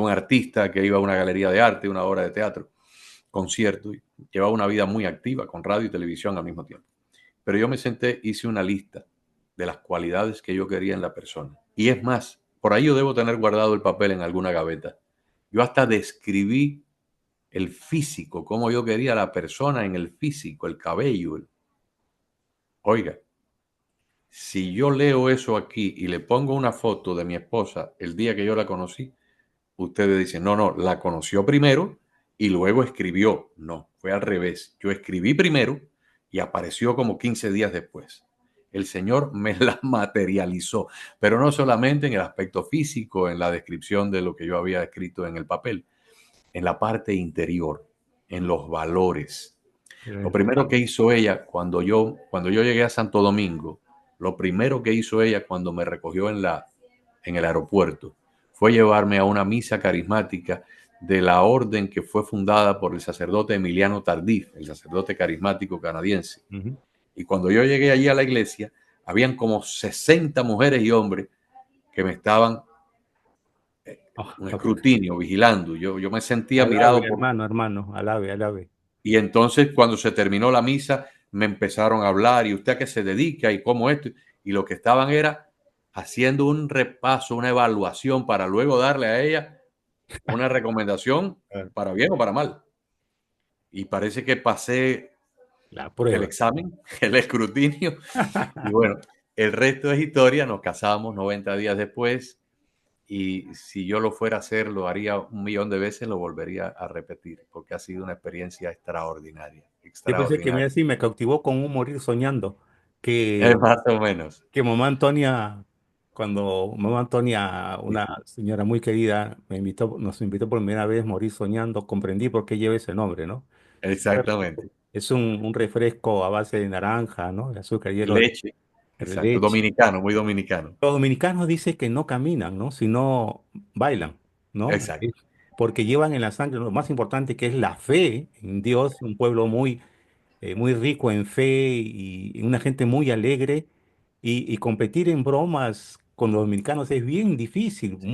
artista que iba a una galería de arte, una obra de teatro, concierto. Y llevaba una vida muy activa con radio y televisión al mismo tiempo. Pero yo me senté, hice una lista de las cualidades que yo quería en la persona. Y es más, por ahí yo debo tener guardado el papel en alguna gaveta. Yo hasta describí el físico, cómo yo quería a la persona en el físico, el cabello. Oiga, si yo leo eso aquí y le pongo una foto de mi esposa el día que yo la conocí, ustedes dicen, no, no, la conoció primero y luego escribió. No, fue al revés. Yo escribí primero y apareció como 15 días después. El Señor me la materializó, pero no solamente en el aspecto físico, en la descripción de lo que yo había escrito en el papel, en la parte interior, en los valores. Lo primero que hizo ella cuando yo llegué a Santo Domingo, lo primero que hizo ella cuando me recogió en el aeropuerto fue llevarme a una misa carismática de la orden que fue fundada por el sacerdote Emiliano Tardif, el sacerdote carismático canadiense. Ujú. Y cuando yo llegué allí a la iglesia, habían como 60 mujeres y hombres que me estaban Oh, un escrutinio, vigilando. Yo me sentía alabe, mirado por... hermano, hermano, alabe, alabe. Y entonces cuando se terminó la misa, me empezaron a hablar, ¿y usted a qué se dedica? ¿Y cómo esto? Y lo que estaban era haciendo un repaso, una evaluación para luego darle a ella una recomendación Claro. para bien o para mal. Y parece que pasé La el prueba. examen, el escrutinio. Y bueno, el resto es historia. Nos casamos 90 días después. Y si yo lo fuera a hacer, lo haría 1 millón de veces, lo volvería a repetir, porque ha sido una experiencia extraordinaria, Yo pensé que me iba extraordinaria. a decir, me cautivó con un morir soñando, Es que, más o menos. que mamá Antonia, cuando mamá Antonia, Sí, una señora muy querida, nos invitó por primera vez Morir Soñando, comprendí por qué lleva ese nombre, ¿no? exactamente. Es un refresco a base de naranja, ¿no? De azúcar, hielo Leche. de Exacto. leche. Dominicano, muy dominicano. Los dominicanos dicen que no caminan, ¿no? Sino bailan, ¿no? Exacto. Porque llevan en la sangre lo más importante que es la fe en Dios, un pueblo muy rico en fe y una gente muy alegre. Y competir en bromas con los dominicanos es bien difícil, Sí.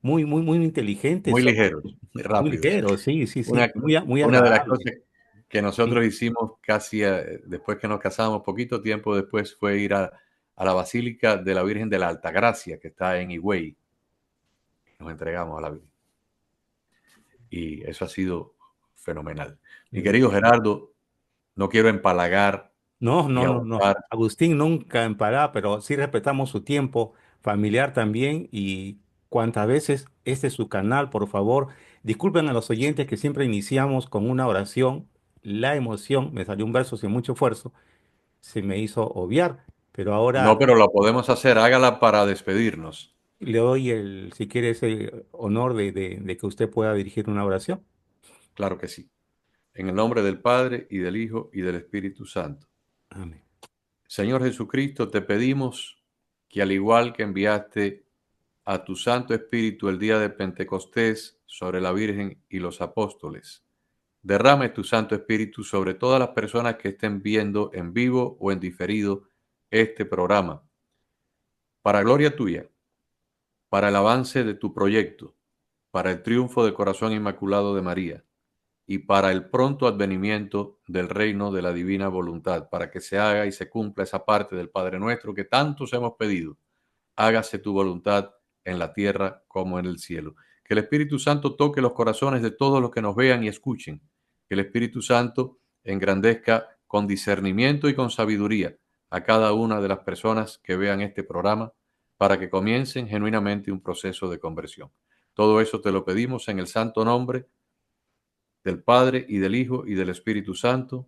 muy inteligentes, Muy ligeros, muy muy rápidos. ligeros, sí, sí, sí, Una, muy una de las agradables. cosas que Sí. nosotros hicimos casi después que nos casamos, poquito tiempo después, fue ir a la Basílica de la Virgen de la Altagracia, que está en Higüey. Nos entregamos a la Virgen. y eso ha sido fenomenal. Qué Mi bien. querido Gerardo, no quiero empalagar No, y no, no, no. abusar. Agustín nunca en parada, pero sí respetamos su tiempo familiar también y cuantas veces este es su canal, por favor, disculpen a los oyentes que siempre iniciamos con una oración. La emoción, me salió un verso sin mucho esfuerzo, se me hizo obviar, pero No, ahora pero la podemos hacer, hágala para despedirnos. le doy el, si quiere, ese honor de que usted pueda dirigir una oración. Claro que sí. En el nombre del Padre y del Hijo y del Espíritu Santo. Amén. Señor Jesucristo, te pedimos que al igual que enviaste a tu Santo Espíritu el día de Pentecostés sobre la Virgen y los apóstoles, derrame tu Santo Espíritu sobre todas las personas que estén viendo en vivo o en diferido este programa, para gloria tuya, para el avance de tu proyecto, para el triunfo del corazón inmaculado de María y para el pronto advenimiento del reino de la divina voluntad, para que se haga y se cumpla esa parte del Padre nuestro que tantos hemos pedido. Hágase tu voluntad en la tierra como en el cielo. Que el Espíritu Santo toque los corazones de todos los que nos vean y escuchen. Que el Espíritu Santo engrandezca con discernimiento y con sabiduría a cada una de las personas que vean este programa para que comiencen genuinamente un proceso de conversión. Todo eso te lo pedimos en el santo nombre del Padre y del Hijo y del Espíritu Santo.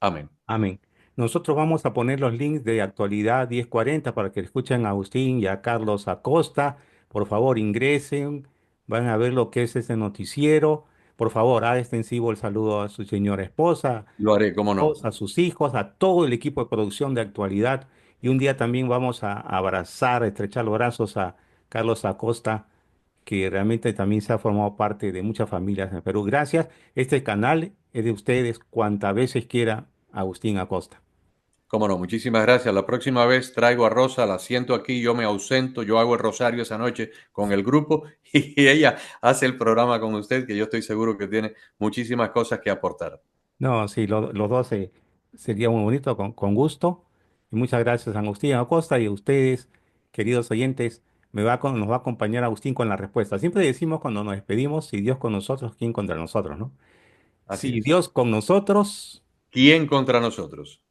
Amén. Amén. Nosotros vamos a poner los links de actualidad 1040 para que escuchen a Agustín y a Carlos Acosta. Por favor, ingresen, van a ver lo que es ese noticiero. Por favor, haga extensivo el saludo a su señora esposa, Lo haré, cómo no. a sus hijos, a todo el equipo de producción de actualidad. Y un día también vamos a abrazar, a estrechar los brazos a Carlos Acosta, que realmente también se ha formado parte de muchas familias en Perú. Gracias. Este canal es de ustedes cuantas veces quiera, Agustín Acosta. Cómo no, muchísimas gracias. La próxima vez traigo a Rosa, la siento aquí, yo me ausento, yo hago el rosario esa noche con el grupo y ella hace el programa con usted, que yo estoy seguro que tiene muchísimas cosas que aportar. No, sí, los dos sería muy bonito, con gusto. Y muchas gracias, Agustín Acosta, y a ustedes, queridos oyentes, nos va a acompañar Agustín con la respuesta. Siempre decimos cuando nos despedimos, si Dios con nosotros, ¿quién contra nosotros, no? Así Si es. Dios con nosotros, ¿Quién contra nosotros?